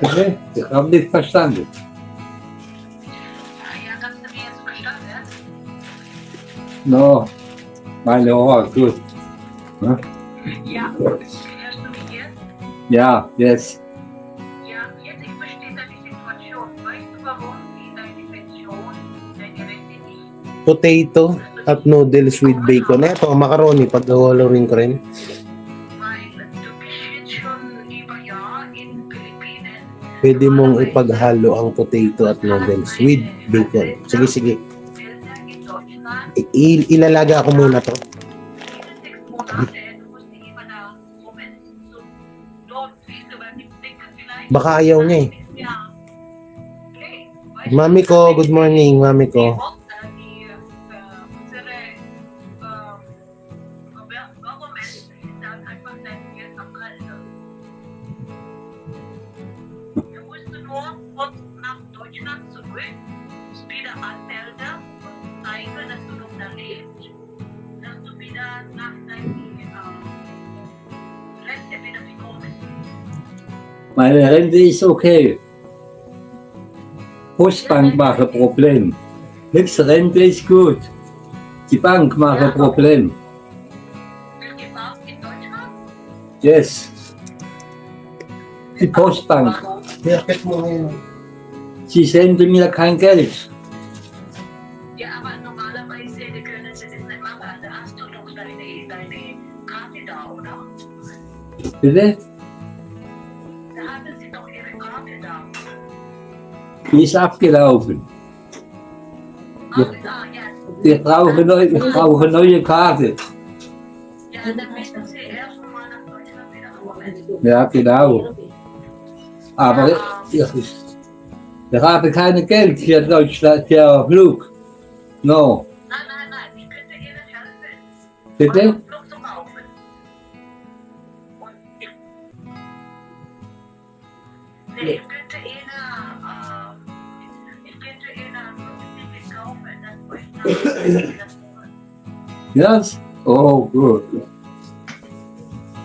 Bitte? Ich habe nicht verstanden. Ja, kannst du mich jetzt verstanden? No. Meine Ohr, gut. Ja. Hörst du mich jetzt? Ja, yes. Ja, jetzt ich verstehe deine Situation. Weißt du, warum die deine Pension, deine Rente nicht? Potato at noodles with bacon. Ito, macaroni. Pag-halorin ko rin. Weil du bist jetzt schon über Jahr in Philippinen. Pwede mong ipaghalo ang potato at noodles with bacon. Sige, sige. Länder in Deutschland. Ilalaga ko muna to. Diese 6 Monate, du musst nicht immer da kommen. So, dort, weißt du, weil die denken vielleicht, Baka ayaw niya eh. ja, okay, weißt du, Mami ko, good morning, mami die ko. unsere Government sagt einfach, dass wir abhalten. Du musst nur kurz nach Deutschland zurück, wieder anmelden und zeigen, dass du noch da lebst, dass du wieder nach deiner Rente wieder bekommst. Meine Rente ist okay. Postbank macht ein Problem. Nix Rente ist gut. Die Bank macht ein Problem. Welche Bank in Deutschland? Yes. Die Postbank. Warum? Yakit mo ngayon. Sie senden mir kein Geld. Ja, aber normalerweise können sie das nicht machen. Da hast du doch deine Karte da, oder? Bitte? Da haben sie doch ihre Karte da. Die ist abgelaufen. Ja. Ich brauche neue Karte. Ja, dann müssen sie erst mal nach Deutschland wieder kommen. Ja, genau. Aber ich habe kein Geld für Deutschland, für Flug. No. Nein, ich könnte ihnen helfen. Bitte? Einen Flug zu kaufen. Und ich könnte ihnen ein Flugticket kaufen, das euch nach Yes? Oh, gut.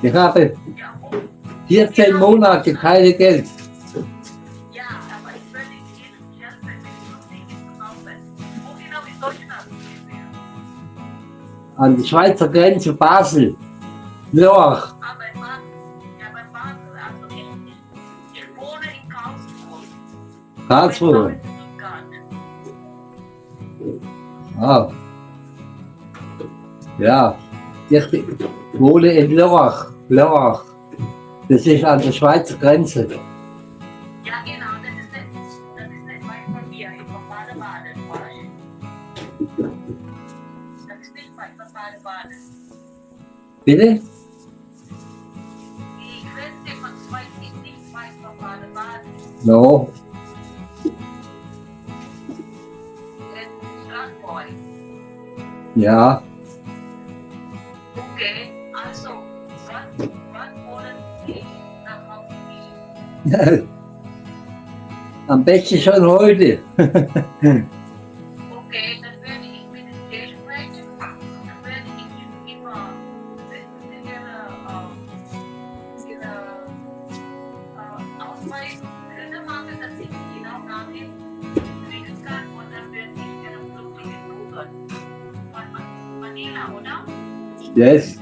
Ich habe ja, und 14 Monate kein Geld. ja, aber ich würde Ihnen helfen, wenn ich Flugticket zu kaufen. Wo genau in Deutschland sind wir? An der Schweizer Grenze Basel. Lörrach. Aber bei Basel, also ich wohne in Karlsruhe. Karlsruhe. In Stuttgart. Ah. Ja. Ich wohne in Lörrach. Lörrach. Das ist an der Schweizer Grenze. Ja, genau, das ist nicht weit von mir, in Baden-Baden, weißt. Das ist nicht weit von Baden-Baden. Bitte? Die Grenze von Schweiz ist nicht weit von Baden-Baden. No. In Straßburg. Ja. Okay, also, wann wollen Sie nach Hause gehen? Am besten schon heute. Okay, dann werde ich mit dir sprechen. Dann werde ich immer ihre Ausweis machen, dass ich genau nachher kriegen kann und dann werde ich ihre Flugticket buchen. Von Manila, oder? Yes.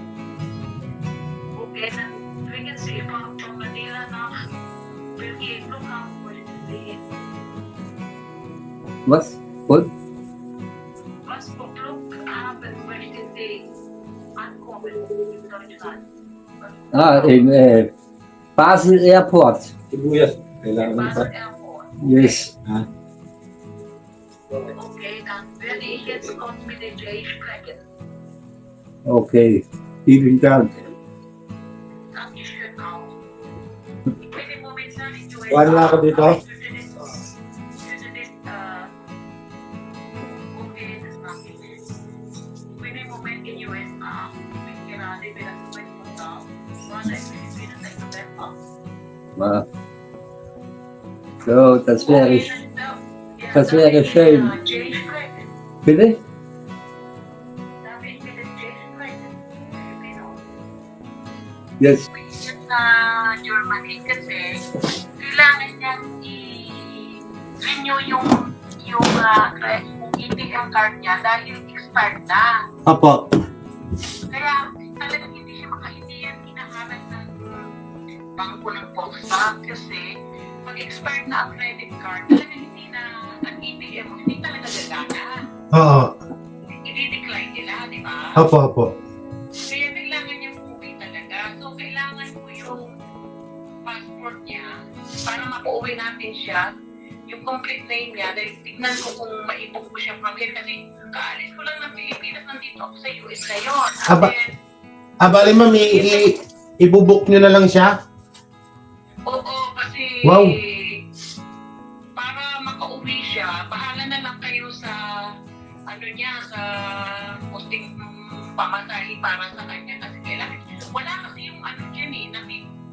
Okay, dann fliegen Sie von Manila nach Belgien Flughafen, wo ich sehe. Was? Und? Was für Flughafen möchten Sie ankommen in Deutschland? Ah, in Basel Airport. Basel Airport. Yes. Okay, dann werde ich jetzt kurz mit Okay. Vielen Dank. Ang issue now. Pwede mo minsan i-join. Wala na ako dito. Pwede mo in US kirali bilang kwento mo daw. Wala ay Pilipinas ay November. So, das wäre schön. Bitte? Yes. Sa Germany kasi kailangan niyang i-renew yung ATM card niya dahil expired na. Opo. Kaya talagang hindi siya hindi yan hinahanap ng bangko ng Volkswagen kasi pag expired na ang credit card, talagang hindi na ang ATM hindi talaga gagana. Oo. I-decline nila, di ba? Opo. Kaya kailangan niya umuwi talaga. So, kailangan ko yung passport niya para mapauwi natin siya. Yung complete name niya, dahil tignan ko kung maibog ko siya from here. Kasi kaalis ko lang ng Pilipinas, nandito ako sa US ngayon. Aba. Then, Bali ma'am, ibubuk nyo na lang siya? oo, kasi Wow. para makauwi siya, bahala na lang kayo sa sa posting pamasahe para sa kanya kasi kailangan. Wala kasi yung dyan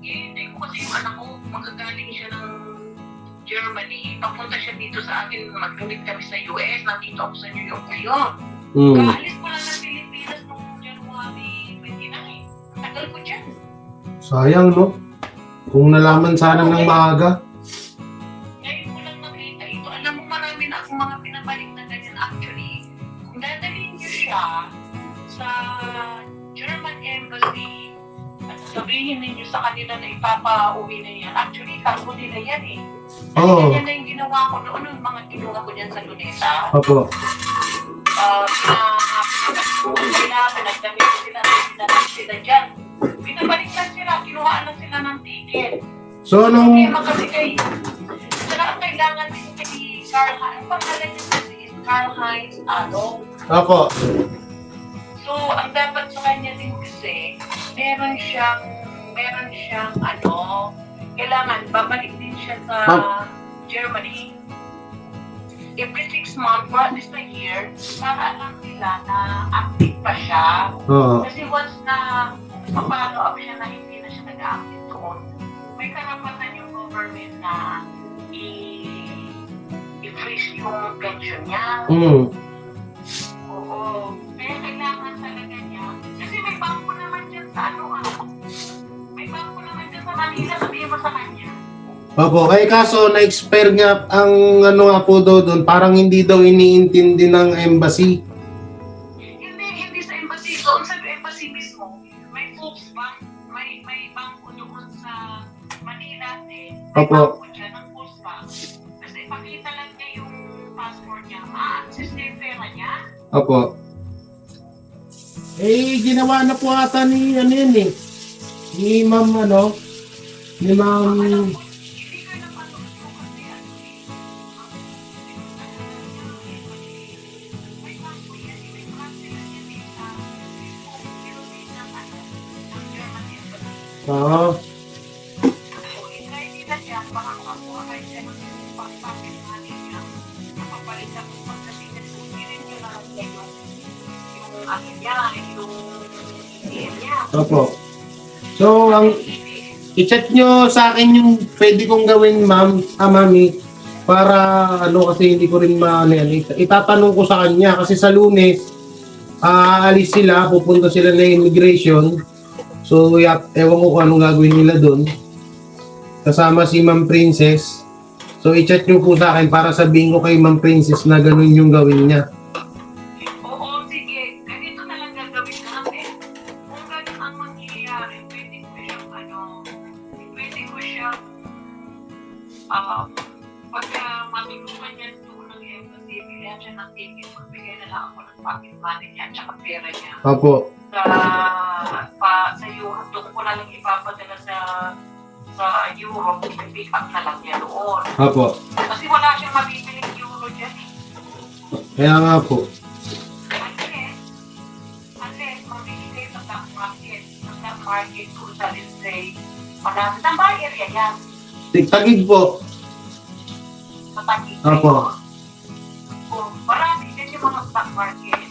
hindi ko kasi yung anak ko, magagaling siya ng Germany, papunta siya dito sa akin, mag-commit kami sa US, nandito ako sa New York ngayon. Kaalis ko lang ng Pilipinas noong January 29. Tagal ko dyan. Sayang, no? Kung nalaman sana ng maaga. Ngayon ko lang nakita ito. Alam mo, marami na akong mga pinabalik na ganyan actually. Kung dadalhin niyo siya sa German Embassy at sabihin ninyo sa kanila na ipapa-uwi na yan. Actually, cargo nila yan eh. Oo. Yan na yung ginawa ko noon, yung mga kinuha ko dyan sa Luneta. Opo. Pinagdamit ko sila, pinagdamit sila dyan. Pinabalik lang sila, kinuhaan lang sila ng ticket. So, Okay, makabigay. Saka kailangan din kay Carl Heinz. Ang pangalan niya kasi is Carl Heinz Adolf. Opo. So, ang dapat sa kanya din kasi, meron siyang kailangan babalik din siya sa Germany. Every 6 months, or at least a year, para alam nila na active pa siya. Oo. Kasi once na mapalo up siya na hindi na siya nag-active doon, may karapatan yung government na i-freeze yung pension niya. Oo. Kaya kailangan talaga niya. Kasi may bangko naman dyan sa may bangko naman dyan sa Manila, sabihin mo sa kanya. Opo, kaso na-expire nga ang nga po doon, parang hindi daw iniintindi ng embassy. Hindi sa embassy. Doon sa embassy mismo, may Volksbank, may bangko doon sa Manila din. May Opo. bangko dyan ng Volksbank. Kasi ipakita lang niya yung passport niya, ma-access niya yung pera niya. Opo. Ginawa na po ata ni ni ma'am ni ma'am. Hindi ka na patulog kasi may bangko yan, may bangko yan sa ng German Embassy. Oo. Hindi na siya, baka makakuha kayo siya ng package money niya. Napapalit na kung pagdating na sumirin nyo na lang niya yung niya, yung EM niya. Opo. So, i-chat nyo sa akin yung pwede kong gawin, ma'am, mami, para kasi hindi ko rin itatanong ko sa kanya kasi sa Lunes, aalis sila, pupunta sila na immigration. So, ewan ko kung anong gagawin nila doon. Kasama si Ma'am Princess. So, i-chat nyo po sa akin para sabihin ko kay Ma'am Princess na ganun yung gawin niya. Oo, sige. Ganito na lang gagawin natin. Kung ganun ang mangyayari, pwede ko siyang pagka matulungan niya doon ng embassy, bigyan siya ng ticket, magbigay na lang ako ng pocket money niya at saka pera niya. Opo. Sa Europe, doon ko na lang ipapadala sa Europe, i-pick up na lang niya doon. Opo. Kasi wala siyang mabibiling euro dyan eh. Kaya nga po. Unless mabili market kung sa let's say, malapit ang bar area yan, Tagig po. sa Taguig. Opo. Kung marami din yung mga black market.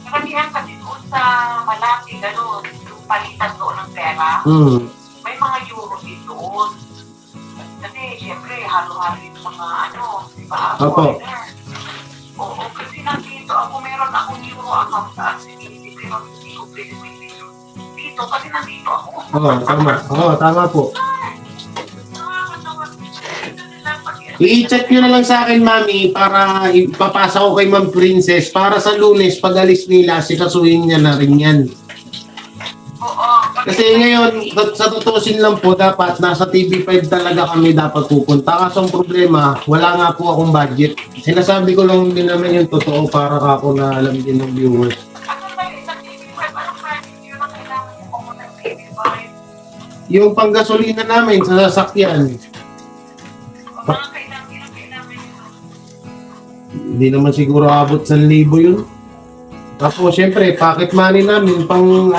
Karamihan kasi doon sa malapit, gano'n, yung palitan doon ng pera, Hmm. may mga euro din doon. Kasi, syempre, halo-halo yung mga di ba? Opo. Foreigner. Oo, kasi nandito ako, meron akong euro account sa activity, pero hindi ko pwede may euro. Dito, kasi nandito ako. Oo, tama. Oo, tama po. Nakakatawa. Dito nila pag- I-check nyo na lang sa akin, Mami, para ipapasa ko kay Ma'am Princess para sa Lunes, pag alis nila, sikasuhin niya na rin yan. Oo. Kasi ngayon, sa tutusin lang po, dapat nasa TV5 talaga kami dapat pupunta. Kaso ang problema, wala nga po akong budget. Sinasabi ko lang din naman yung totoo para ako na alam din ng viewers. Ano ba yun? Sa TV5, anong price yun ang kailangan mo kung sa TV5? Yung panggasolina namin sa sasakyan, O mga kailangan yun. hindi naman siguro abot 1,000 yun. Tapos, syempre, pocket money namin,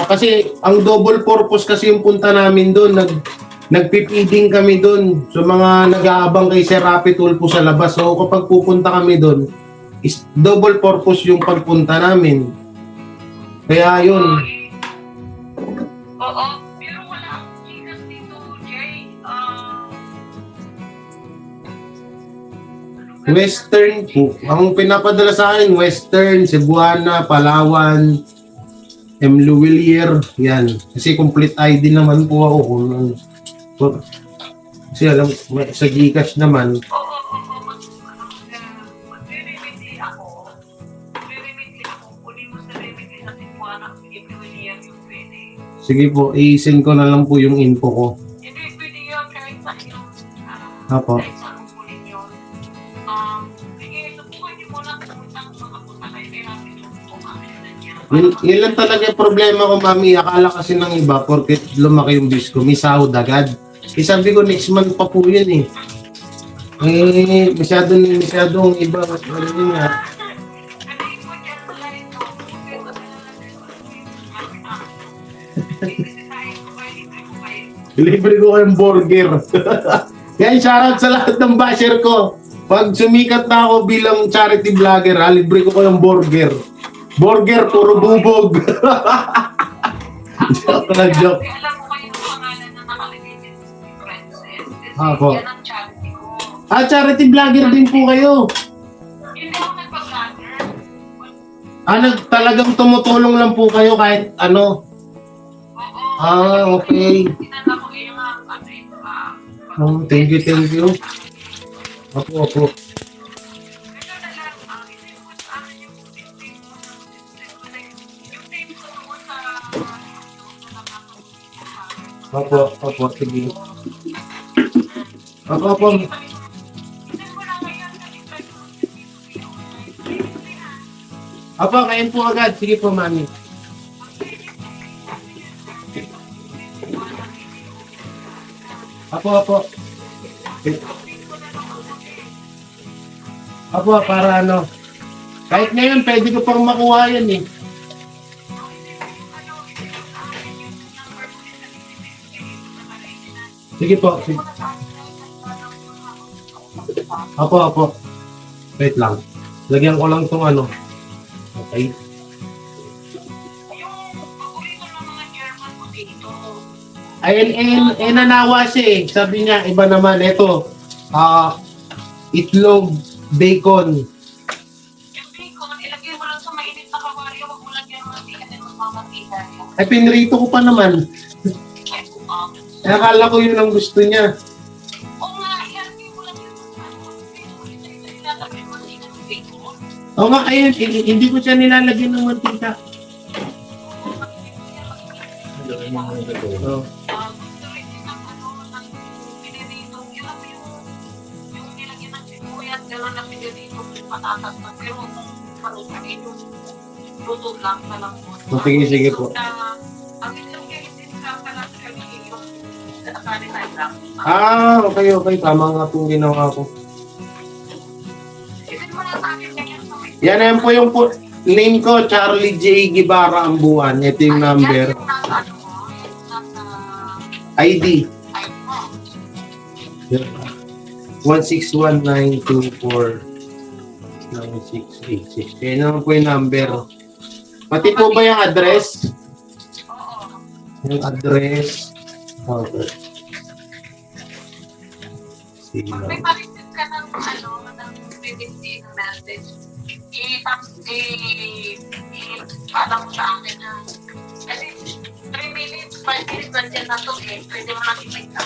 kasi ang double purpose kasi yung punta namin doon, nagpipiding kami doon. So, mga nag-aabang kay Sir Rapi Tulfo sa labas. So, kapag pupunta kami doon, is double purpose yung pagpunta namin. Kaya yun, Oo. Pero wala akong chikas dito, Jay. Western po. Ang pinapadala sa akin, Western, Cebuana, Palawan, M. Luwilier, yan. Kasi complete ID naman po ako. Kasi alam, sa Gcash naman, Oo. Magre-remedy ako. Magre-remedy ako. Kunin mo sa remedy sa Tijuana. Ibigay yung pwede. sige po, i-send ko na lang po yung info ko. Hindi, pwede yun kahit sa yung Apo. kahit sa anong kunin yun. Sige, subukan niyo muna pumunta kung makapunta kayo. Kaya natin yung kumakailan niya. Yun lang talaga yung problema ko, Mami. Akala kasi ng iba, porket lumaki yung bis ko, may sahod agad. Sabi ko, next month pa po yun eh. Masyadong iba. Ano yun nga. Libre ko kayong burger. Yan, shoutout sa lahat ng basher ko. Pag sumikat na ako bilang charity vlogger, libre ko kayong burger. Burger, puro bubog. Joke lang, joke. Alam mo kayo yung pangalan na nakalagay din sa Princess. Kasi Apo. yan ang charity ko. Charity vlogger din po kayo. Hindi ako nagpa-vlogger. Talagang tumutulong lang po kayo kahit ano. Oo. Okay. Tinala ko yung Thank you. Opo. Ito na lang, isip mo sa akin yung team mo sa yung team ko doon sa Opo, sige. Opo. Opo, kain po agad. Sige po, Mami. Opo. Opo, para ano. Kahit ngayon, pwede ko pang makuha yan eh. Sige po. Opo. Wait lang. Lagyan ko lang tong ano. Okay. Yung paborito ng mga German ko dito. Ay, nanawa siya eh. Sabi niya, iba naman. Ito, itlog, bacon. Yung bacon, ilagay mo lang sa mainit na kawali, wag mo lang yung mantika at magmamantika. Ay, pinrito ko pa naman. Ay, buang. Ay, akala ko yun ang gusto niya. Oo nga, ilagay mo lang yung ilalagay mo mantika ng bacon. Oo nga, ayun, hindi ko siya nilalagyan ng mantika. Oh. Gusto rin din ng ng pinirito. Yun ang yung nilagyan ng sibuyas, gano'n na pinirito yung patatas na. Pero kung panutunin yung luto lang na lang mo. Sige po. Ang itlog yung hindi sila pala kami yung sanitary lang. Okay. Tama nga po ginawa ko. Isin mo na sa akin ganyan sa may... Yan po yung name ko, Charlie J. Guevara Ambuan. Ito yung number. Yan yung nasa ano mo, nasa ID. Ay mo. 16192496866. Yan naman po yung number. Pati po ba yung address? Oo. Yung address. Okay. Sige Pag may lang. ma-receive ka ng ng PDC message, alam mo sa akin na, kasi 3 minutes, 5 minutes, nandiyan na to eh. Pwede mo natin make up.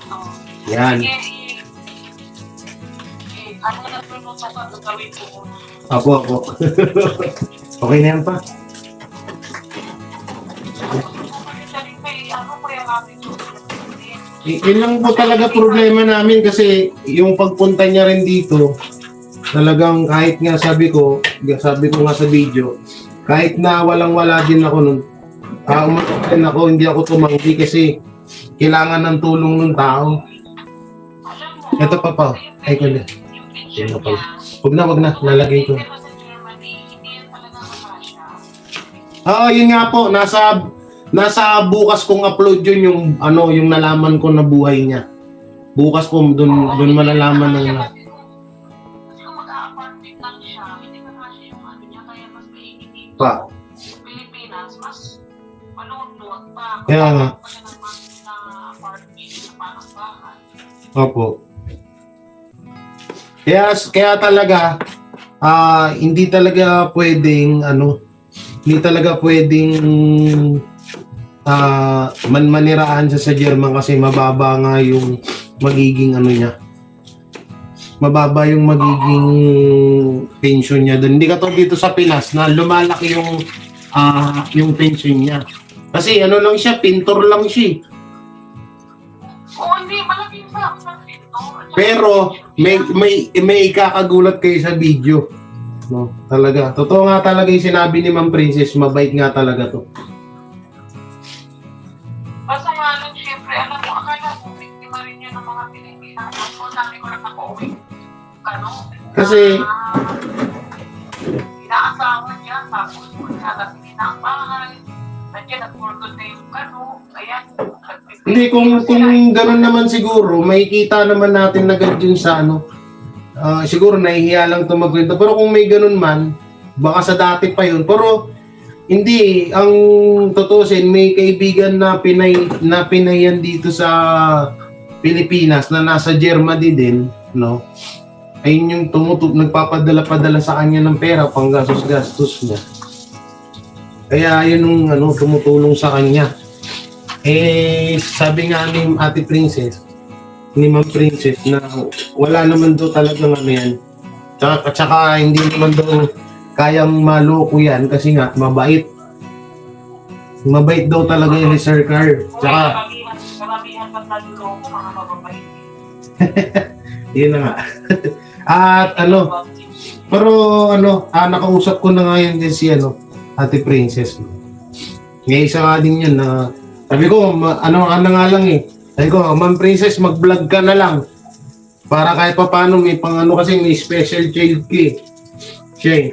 Oh. Yan. Sige, ano na mo sa gagawin ko muna. Apo. Okay na yan pa. Yun lang po talaga problema namin kasi yung pagpunta niya rin dito, talagang kahit nga sabi ko nga sa video, kahit na walang-wala din ako nun, umatin ako, hindi ako tumanggi kasi kailangan ng tulong ng tao. Ito pa. Ay ko na. Huwag na, lalagay ko. Oo, yun nga po, nasa bukas kong upload yun yung nalaman ko na buhay niya. Bukas po doon malalaman ng Kung mag-a-apartment lang siya, hindi ka kasi yung niya, kaya mas mainit pa. Pilipinas, mas malunod pa. Kaya nga. Na apartment na parang bahay. Opo. Kaya talaga hindi talaga pwedeng maniraan siya sa German kasi mababa nga yung magiging niya. Mababa yung magiging pension niya doon. Hindi katulad dito sa Pinas na lumalaki yung pension niya. Kasi lang siya, pintor lang siya. Oo, hindi, malaking sa Pero may ikakagulat kayo sa video. No, talaga. Totoo nga talaga yung sinabi ni Ma'am Princess, mabait nga talaga to. basta nga lang, syempre, alam mo, akala ko, biktima rin yun ng mga Pilipinas. Ako, sabi ko lang nakauwi. Kasi inaasawa niya, tapos nagkakasinin na ang bahay. Nandiyan, nagpurtod na yung ayan. hindi, kung gano'n naman siguro, makikita naman natin na ganyan sa siguro nahihiya lang ito magkwento. Pero kung may gano'n man, baka sa dati pa yun. Pero hindi, ang tutusin, may kaibigan na pinayan dito sa Pilipinas na nasa Germany din, no? Ayun yung nagpapadala-padala sa kanya ng pera pang gastos-gastos niya. Kaya yun yung tumutulong sa kanya. Sabi nga ni Ate Princess, ni Ma'am Princess, na wala naman daw talagang yan. Tsaka hindi naman daw kayang maloko yan kasi nga mabait. Mabait daw talaga yung Sir Carl. Tsaka Karamihan pag naluloko, mga mababait. yun na nga. At pero nakausap ko na ngayon din si Ate Princess. May isa nga din yun na sabi ko, nga lang sabi ko, Ma'am Princess, mag-vlog ka na lang. Para kahit pa paano may kasi may special child ka siya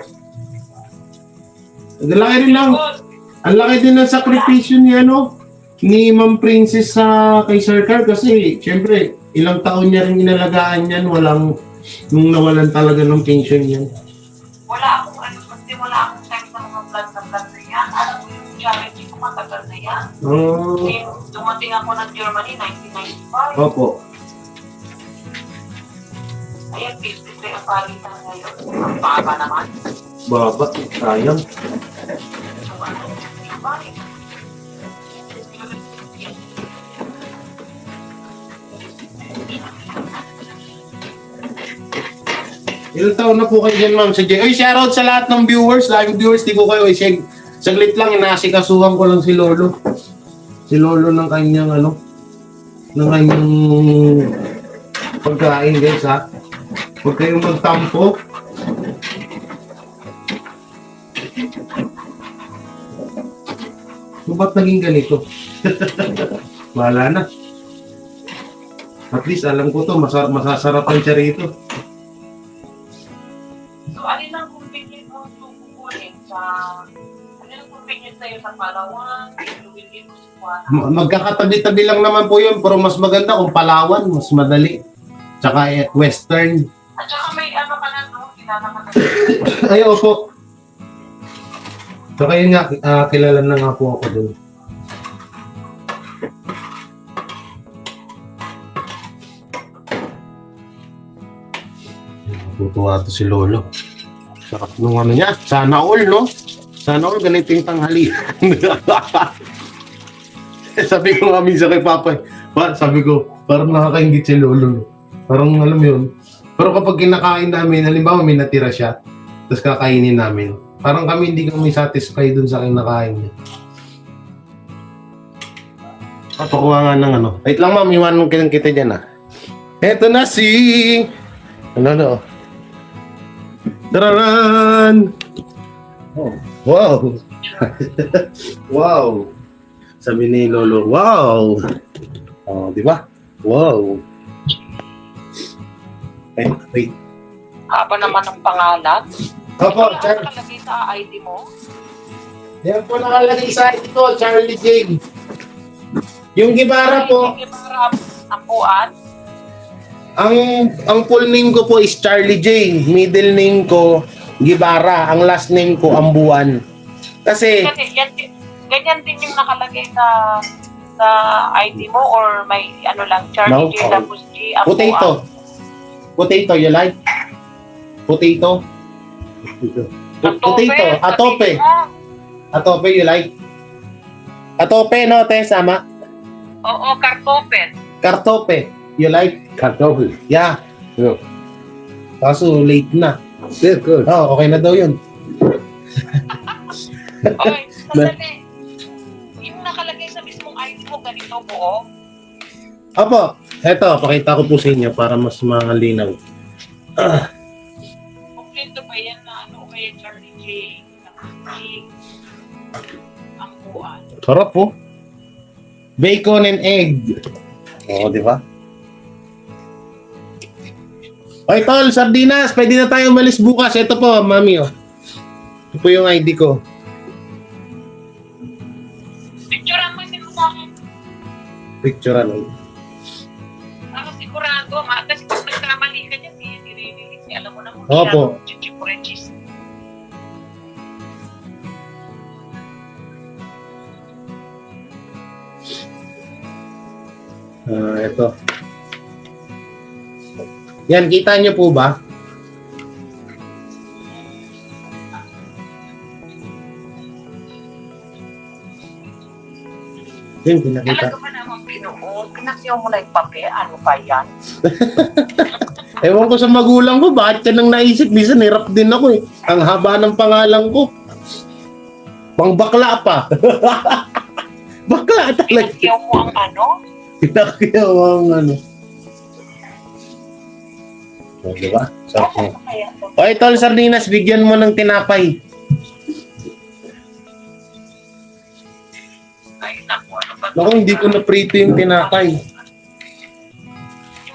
Ang laki rin lang. Ang laki din ng sakripisyo ni Ma'am Princess kay Sir Carl kasi syempre ilang taon niya rin inalagaan yan, nung nawalan talaga ng pension yan. Wala akong kasi wala akong time sa mga vlog na yan. Alam mo yung charity ko matagal na yan. Dumating ako ng Germany, 1995. Opo. Ayan, 53 ang palitan ngayon. Ang baba naman. Baba, sayang. Ilang taon na po kayo dyan, Ma'am? Shoutout sa lahat ng live viewers, di ko kayo i-share. Saglit lang, inasikasuhan ko lang si Lolo. Si Lolo ng kanyang pagkain, guys, ha? Huwag kayong magtampo. Ba't naging ganito? Wala na. At least, alam ko to, masasarapan siya rito. So, alin ang convenient mo yung eh. Sa, ano yung tubig niyo sa'yo sa Palawan, iluwin ko sa Kuwata. Magkakatabi-tabi lang naman po yun, pero mas maganda kung Palawan, mas madali. Tsaka Western. At saka may ano ka na, no? Kilala ka na. Ay, opo. Tsaka yun nga, kilala na nga po ako dun. Natutuwa to si Lolo. Sarap nung ano niya. Sana all, no? Sana all ganito yung tanghali. Sabi ko nga minsan kay Papa, sabi ko, parang nakakaingit si Lolo. No? Parang alam yun. Pero kapag kinakain namin, halimbawa may natira siya, tapos kakainin namin, parang kami hindi kami satisfied dun sa kinakain niya. Pakuha nga ng ano. Wait lang ma'am, iwanan kita dyan ah. Eto na si... Ano? Tararan! Oh. Wow! Wow! Sabi ni Lolo, wow! Oh, di ba? Wow! Eh, wait. Haba naman ng pangalan. Opo, Ano Char. nakalagay sa ID mo? Yan po nakalagay sa akin ko, Charlie J. Yung gibara po, Para ampuan. ang full name ko po is Charlie J. Middle name ko, Gibara. Ang last name ko, Ambuan. Kasi, Ganyan din yung nakalagay sa ID mo or may ano lang, No. Charlie J. Tapos G. Ampuan. potato. Potato, you like? Potato? Potato. Atope. Atope, you like? Atope, no, te, sama? Oo, kartopen. Kartope, you like? Kartoffel. Yeah. Yeah. Kaso late na. Sehr gut. Oh, okay na daw yun. Okay, sandali. Yung nakalagay sa mismong ID mo, ganito buo. Opo, eto, pakita ko po sa inyo para mas malinaw. Kompleto ba yan na ano kaya Charlie J. G. Ampuan. Sarap po. Bacon and egg. Oo, di ba? Okay, tol, sardinas. Pwede na tayo umalis bukas. Ito po, mami, oh. Ito po yung ID ko. Picturean mo din mo sa akin. Picture ano. Ako sigurado, kasi kung nagkamali ka dyan, nire-release. Alam mo naman, Opo. chichipurenchis. Ito. Yan, kita nyo po ba? Yun, pinakita. Talaga ba naman pinuot? Pinakyaw mo na yung papel. Ano pa yan? Ewan ko sa magulang ko, bakit ka nang naisip? Minsan, hirap din ako eh. Ang haba ng pangalan ko. Pang bakla pa. Bakla talaga. Pinakyaw mo ang ano? Pinakyaw ang ano. O, diba? Sarap mo. Ano kaya to? O, tol, sardinas, bigyan mo ng tinapay. Ay, naku, ano ba? Naku, hindi ko na-prito yung tinapay.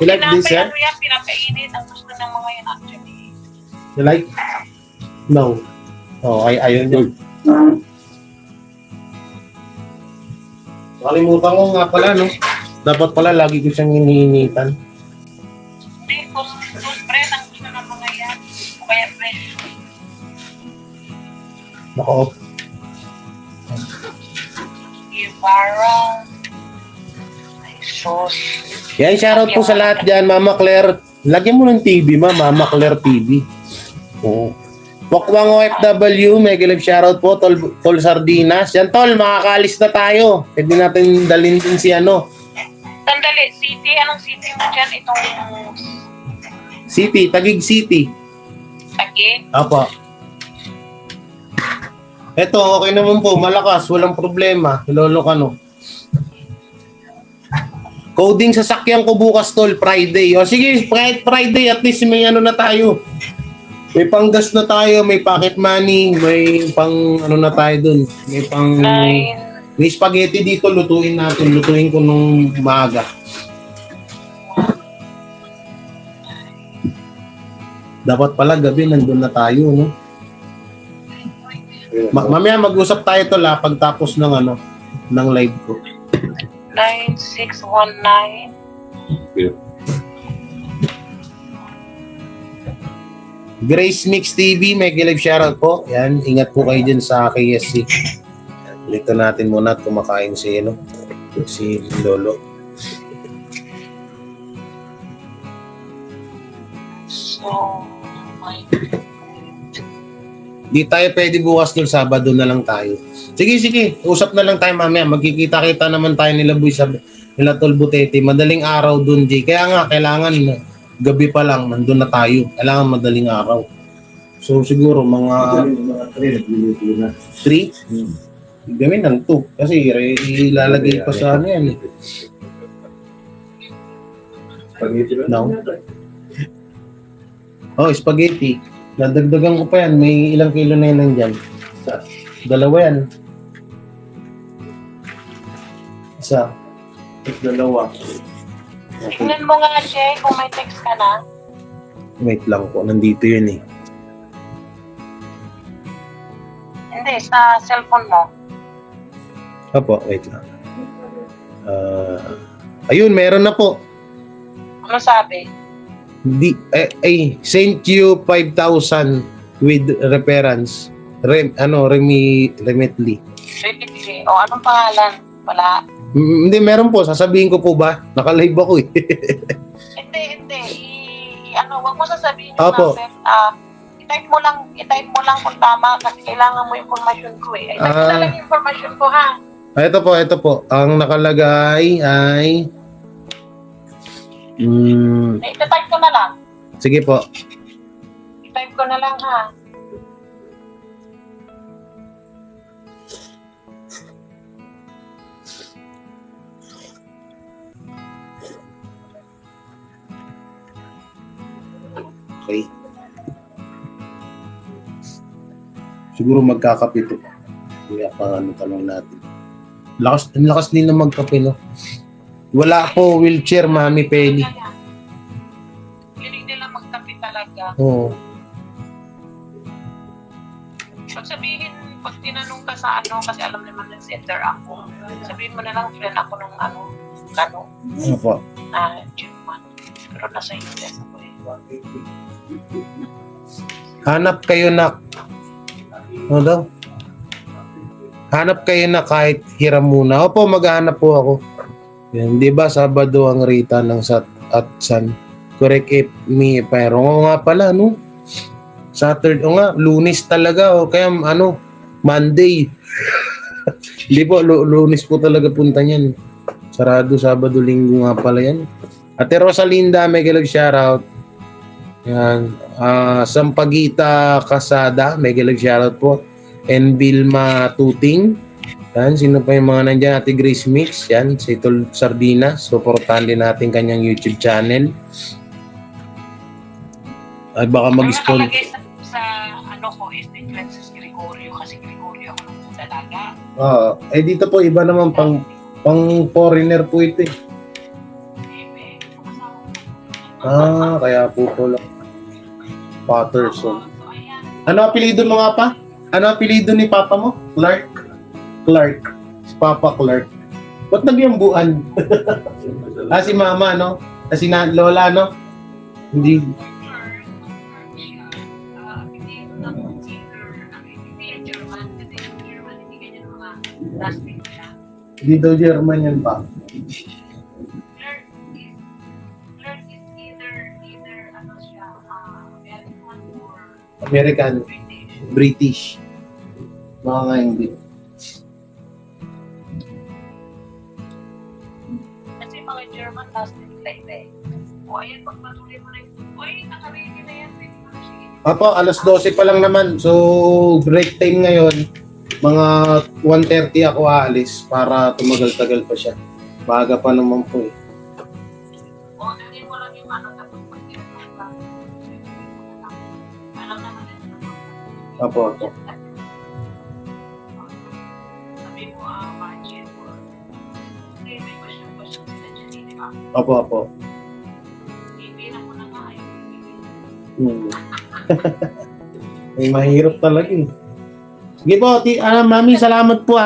You like this, Tinapay, eh? ano yan, pinapainit. Ang gusto ng mga yan actually. You like? No. Oh, ayaw niya. Nakalimutan ko nga pala, no? Dapat pala lagi ko siyang hinihingitan. Hindi, bread ang gusto ng mga yan. O kaya fresh. Nako. Ibarra. Ay, sus. Yan, shoutout po sa lahat dyan, Mama Claire. Lagyan mo ng TV, Mama Claire TV. Oo. Wakwang OFW, mega live shoutout po, Tol Sardinas. Yan, Tol, makakalis na tayo. Pwede natin dalhin din si ano. Sandali, city. Anong city mo dyan? Itong City, Taguig City. Taguig. Apo. Eto, okay naman po, malakas, walang problema. Lolo ka, no? Coding sa sakyan ko bukas, Tol, Friday. O sige, Friday, at least may ano na tayo. May panggas na tayo, may pocket money, may pang ano na tayo dun. May pang... May spaghetti dito, lutuin natin. Lutuin ko nung maaga. Dapat pala gabi, nandun na tayo, no? Mamaya mag-usap tayo tol ha, pagtapos ng ano, ng live ko. 9619. Grace Mix TV, may live shoutout po. Yan, ingat po kayo dyan sa KSC. Dito natin muna at kumakain si, ano, si Lolo. So, my Di tayo pwede bukas ng Sabado na lang tayo. Sige, usap na lang tayo mamaya. Magkikita-kita naman tayo nila Boy sa nila Tol Butete. Madaling araw dun, Jay. Kaya nga, kailangan gabi pa lang, nandun na tayo. Kailangan madaling araw. So, siguro mga Mga 3, nagluluto na. 3, gawin ng 2. Kasi ilalagay pa sa ano yan. Spaghetti ba? No. Oh, spaghetti. Dadagdagan ko pa yan. May ilang kilo na yan nandyan. 2 yan. Isa. 2. Okay. tingnan mo nga, Jay, kung may text ka na. Wait lang po. Nandito yun eh. Hindi, sa cellphone mo. Opo, wait lang. Ayun, meron na po. Ano sabi? Sent you 5,000 with reference. Remitly. Repeat, o anong pangalan? Wala. Hindi, meron po. Sasabihin ko po ba? Naka-live ako eh. Hindi. Wag mo sasabihin yung Opo. number. I-type mo lang kung tama kasi kailangan mo informasyon ko eh. I-type mo na lang yung informasyon ko ha. Ito po. Ang nakalagay ay... I-type ko na lang. sige po. I-type ko na lang ha. Okay. Siguro magkakape to. Kaya pa tanong natin. Lakas din na magkape, no? Wala po wheelchair, Mami Penny. Hilig nila magtapi talaga. Oo. Pag sabihin, pag tinanong ka sa ano, kasi alam naman ng center ako, sabihin mo na lang, friend ako ng Kano, Opo. German. Pero nasa US ako eh. Hanap kayo na... Ano daw? Hanap kayo na kahit hiram muna. Opo, maghahanap po ako. Yan, di ba Sabado ang Rita ng Sat at San? Correct me if I'm wrong. Oo nga pala, no? Saturday, o nga, Lunes talaga. O kaya, Monday. Hindi po, Lunes po talaga punta niyan. Sarado, Sabado, Linggo nga pala yan. Ate Rosalinda, mega love shoutout. Yan. Sampaguita Casada, mega love shoutout po. And Vilma Tuting. Yan, sino pa yung mga nandyan? Ate Grace Mix, yan, si Tol Sardina. Supportahan din natin kanyang YouTube channel. Ay baka mag-spawn. Ang nakalagay sa ano ko is St. Francis Gregorio kasi Gregorio ako ng dalaga. Dito po iba naman pang foreigner po ito eh. Kaya po pala. Patterson. Ano apelido mo nga pa? Ano apelido ni Papa mo? Clark. Si Papa Clark. Ba't nagyambuan? Si Mama, no? Si Lola, no? Hindi. Hindi daw German yan pa. Clerk is either ano siya, American or American. British. British. Mga nga hindi. Kasi mga German last name like that. O ayan, pagpatuloy mo na yung naka-ready na yan. Pwede mo na siya. Apo, alas 12 pa lang naman. So, break time ngayon. Mga 1:30 ako aalis para tumagal-tagal pa siya. Baga pa naman po eh. O, dali mo lang yung ano tapos pag-tinatay ka. Alam naman yun. Apo. Sabi mo, budget or hindi, may question sila dyan, di ba? Apo. Ibilang mo na nga ayaw. May mahirap talaga eh. Sige po, mami, salamat po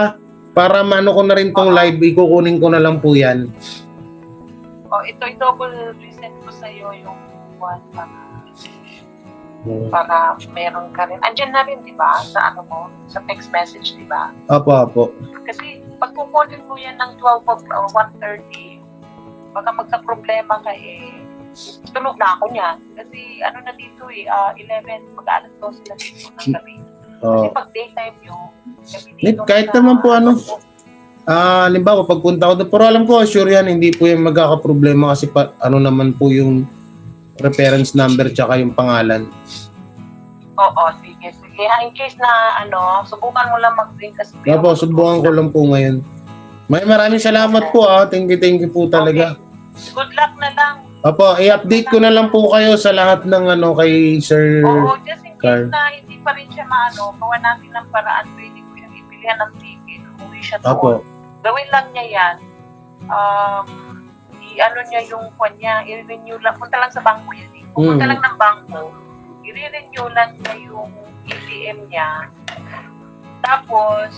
Para maano ko na rin tong live, ikukunin ko na lang po yan. Ito i-double resend ko sa'yo yung one para meron ka rin. Andyan na rin, di ba? Sa ano mo, sa text message, di ba? Opo. Kasi pag kukunin mo yan ng 12 or 1:30, baka magka-problema ka tulog na ako niyan. Kasi ano na dito 11, mag-alas 12 na dito ng gabi. Kasi pag daytime nyo, Kahit naman po halimbawa pagpunta ko doon, pero alam ko, sure yan, hindi po yung magkakaproblema kasi ano naman po yung reference number tsaka yung pangalan. Oo, sige. In case na subukan mo lang mag-drink kasi. Opo, subukan ko lang po ngayon. Maraming salamat po Thank you po talaga. Okay. Good luck na lang. Opo, i-update ko na lang po kayo sa lahat ng kay Sir. Oo, just in case Carl. na hindi pa rin siya gawa natin ng paraan, pwede ko siyang ipilihan ng ticket, umuwi siya Opo. doon. Gawin lang niya yan. Niya yung kanya, i-renew lang, punta lang sa bangko yan. Pupunta lang ng bangko, i-renew lang niya yung ATM niya. Tapos,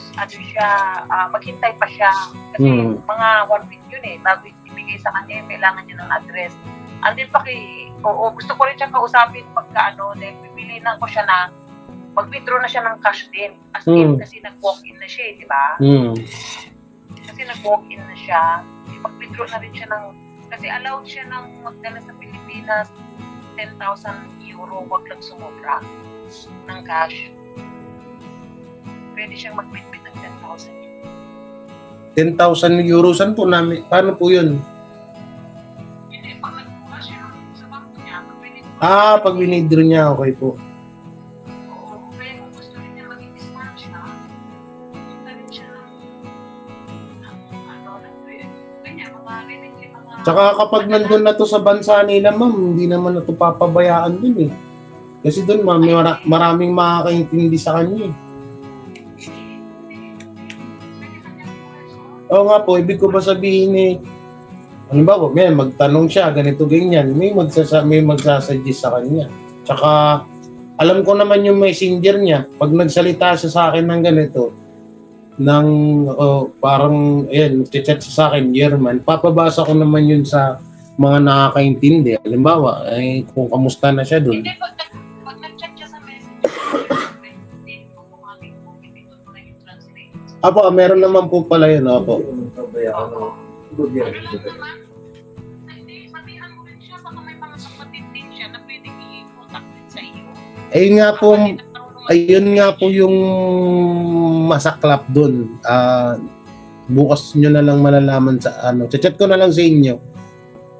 maghintay pa siya. Kasi mga 1 week yun bago ibigay sa kanya, kailangan niya ng address. Andin pa gusto ko rin siyang kausapin pagka dahil pipilinan ko siya na mag-withdraw na siya ng cash din. As in, kasi nag-walk-in na siya, di ba? Kasi nag-walk-in na siya, mag-withdraw na rin siya kasi allowed siya ng magdala sa Pilipinas 10,000 euro, wag lang sumobra ng cash. Pwede siyang mag-bitbit ng 10,000 euro. 10,000 euro, saan po namin? Paano po yun? Hindi, pag nagbuka siya sa bangko niya, Pag winidraw niya, okay po. Oo, kaya kung gusto rin niya maging dispatch na, punta rin siya ganyan, mga Tsaka kapag nandun na to sa bansa nila, ma'am, hindi naman na to papabayaan dun Kasi dun, ma'am, maraming makakaintindi sa kanya Oo nga po, ibig ko ba sabihin halimbawa, magtanong siya, ganito, ganyan, may magsasuggest sa kanya. Tsaka, alam ko naman yung messenger niya, pag nagsalita siya sa akin ng ganito, parang, chat sa akin, German, papabasa ko naman yun sa mga nakakaintindi. Halimbawa, kung kamusta na siya dun. Hindi, pag nag-chat siya sa message, Apo, meron naman po pala yun, opo. Hindi, sabihan mo rin siya, baka may mga kapatid din siya na pwedeng i-contact din sa iyo. Ayun nga po yung masaklap dun. Bukas nyo na lang malalaman sa Chat ko na lang sa inyo.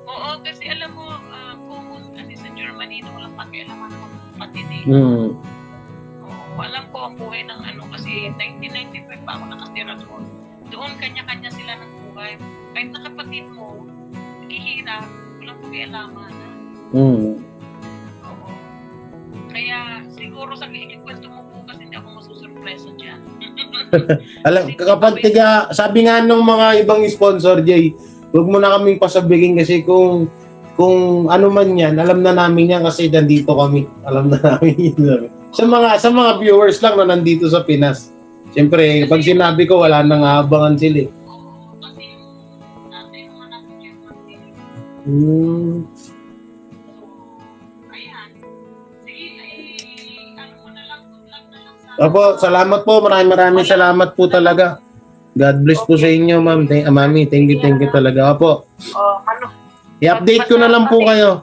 Oo, kasi alam mo, common kasi sa Germany na walang pakialaman ng mga kapatid Oo, alam ko ang buhay ng kasi 1995 pa ako nakatira doon. Doon kanya-kanya sila ng buhay. Kahit na kapatid mo, naghihirap, walang pakialaman. Oo. Kaya siguro sa ikikwento mo bukas, hindi ako masusurpresa dyan. Kapag sabi nga nung mga ibang sponsor, Jay, huwag mo na kaming pasabihin kasi kung ano man yan, alam na namin yan kasi nandito kami. Alam na namin yun. Sa mga viewers lang na nandito sa Pinas. Siyempre, pag sinabi ko, wala nang aabangan sila. Oo, kasi yung natin dyan. Ayan. Sige, mo na lang, good luck na lang sa... Opo, salamat po. Maraming salamat po talaga. God bless po sa inyo, ma'am. Mami, thank you talaga. Opo. I-update ko na lang po kayo.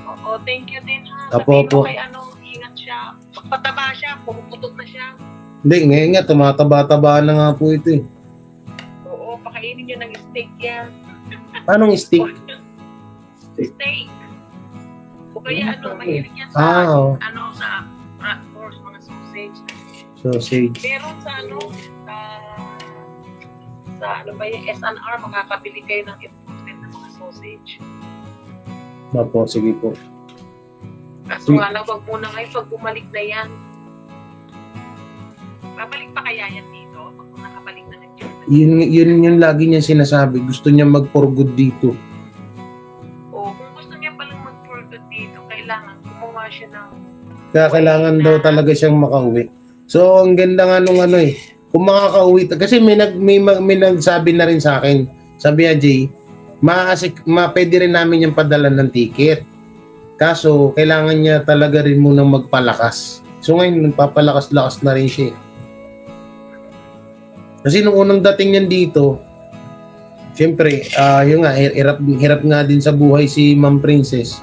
Oo, thank you din ha. Opo, po. Ingat siya. Pagpataba siya, pumuputok na siya. Hindi, ngayon nga, tumataba-taba na nga po ito Oo, pakainin nyo ng steak yan. Anong steak? Steak. O kaya mahilig yan sa, sa bratwurst, mga sausage. Sausage. Meron sa S&R, makakabili kayo ng imported na mga sausage. Opo, sige po. Kaso nga lang, wag muna ngayon pag bumalik na yan. Babalik pa kaya yan dito? Pag nakabalik na ng Yun yung lagi niya sinasabi. Gusto niya mag-for good dito. O kung gusto niya palang mag-for good dito, kailangan gumawa siya ng... Kaya kailangan daw talaga siyang makauwi. So, ang ganda nga nung ano eh. Kung makakauwi, kasi may nagsabi na rin sa akin, sabi niya, Jay, pwede rin namin yung padala ng ticket. Kaso, kailangan niya talaga rin munang magpalakas. So ngayon, nagpapalakas-lakas na rin siya. Kasi nung unang dating niyan dito, siyempre, yun nga, hirap nga din sa buhay si Ma'am Princess.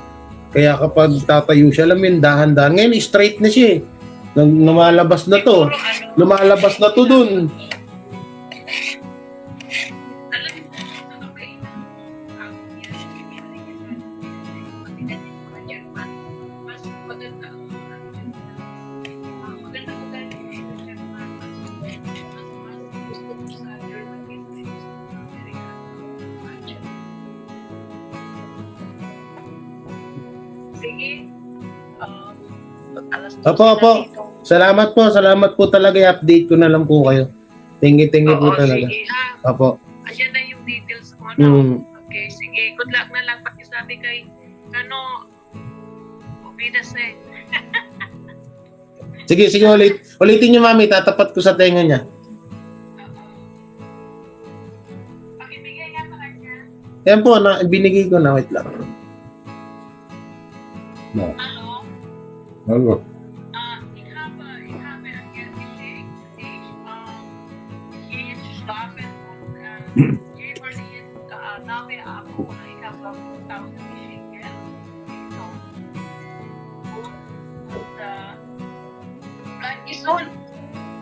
Kaya kapag tatayo siya, alam mo yun, dahan-dahan. Ngayon, straight na siya eh. Lumalabas na to. Lumalabas na to dun. Alam mo, ano ba yun? Ang German, mas maganda ang maganda ko dahil sa German, mas gusto ko sa German kaysa sa Amerika. Sige. Alas Opo. Salamat po talaga. I-update ko na lang po kayo. Thank you po talaga. Sige ha. Opo. Ayan na yung details ko. No? Mm. Okay, sige. Good luck na lang. Pakisabi kay, Ubidas eh. Sige, ulitin niyo, mami. Tatapat ko sa tenga niya. Pakibigay nga sa kanya. Yan po, binigay ko na. Wait lang. No. Hallo? Hallo. Ich habe ein Geld geschickt. Hier ist schlafen und jemand ist Name abholen. Ich habe 1000 geschickt, gell? So. Und bleib gesund.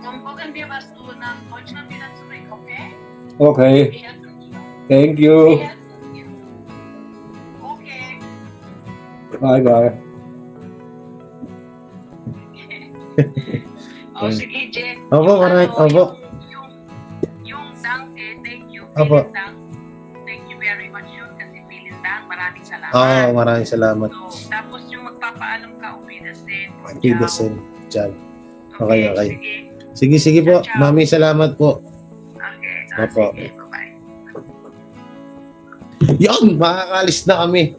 Und gucken wir, was du nach Deutschland wieder zurück, okay? Okay. Wir helfen dir. Thank Wir you. helfen dir. Okay. Bye. Sige, Jen. Opo, correct. Opo. Yung danke, thank you. Opo. Vielen Dank. Thank you very much yun kasi vielen Dank. Maraming salamat. Maraming salamat. So, tapos yung magpapaalam ka, Ubidasin. Kidasin. Ciao. Okay. Sige. Sige po. Ciao. Mami, salamat po. Okay. Opo. Sige, bye-bye. Yan, makakalis na kami.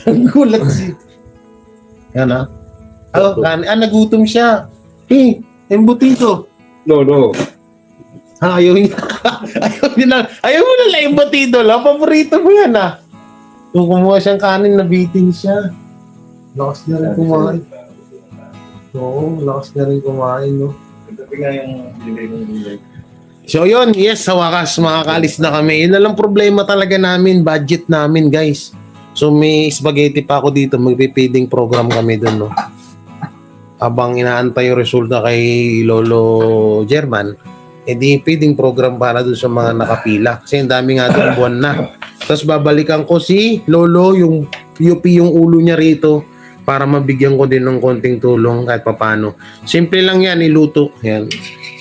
Ang gulat si... Yan ha. Nagutom siya. Embutido. No. Ayaw niya. Ayaw mo na lang embutido lang. Paborito mo yan ha. Kung kumuha siyang kanin, nabitin siya. Lakas na rin kumain. Oo, lakas na rin kumain, no? Ito nga yung bibig ng bibig. So yun, yes, sa wakas makakalis na kami. Yun na lang problema talaga namin, budget namin guys. So may spaghetti pa ako dito, magpipiding program kami dun, no? Habang inaantay yung resulta kay Lolo German, edi feeding program para dun sa mga nakapila. Kasi ang dami nga dun, buwan na. Tapos babalikan ko si Lolo, yung UP yung ulo niya rito, para mabigyan ko din ng konting tulong kahit papano. Simple lang yan, iluto. Yan.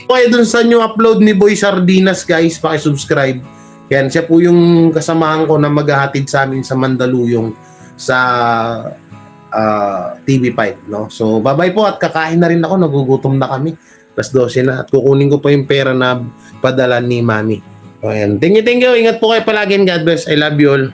Okay, dun sa new upload ni Boy Sardinas, guys, pakisubscribe. Yan, siya po yung kasamahan ko na maghahatid sa amin sa Mandaluyong sa TV5, no? So, bye-bye po at kakain na rin ako, nagugutom na kami. Plus 12 na at kukunin ko pa yung pera na padala ni Mami. So, ayan. Thank you. Ingat po kayo palagi. God bless. I love you all.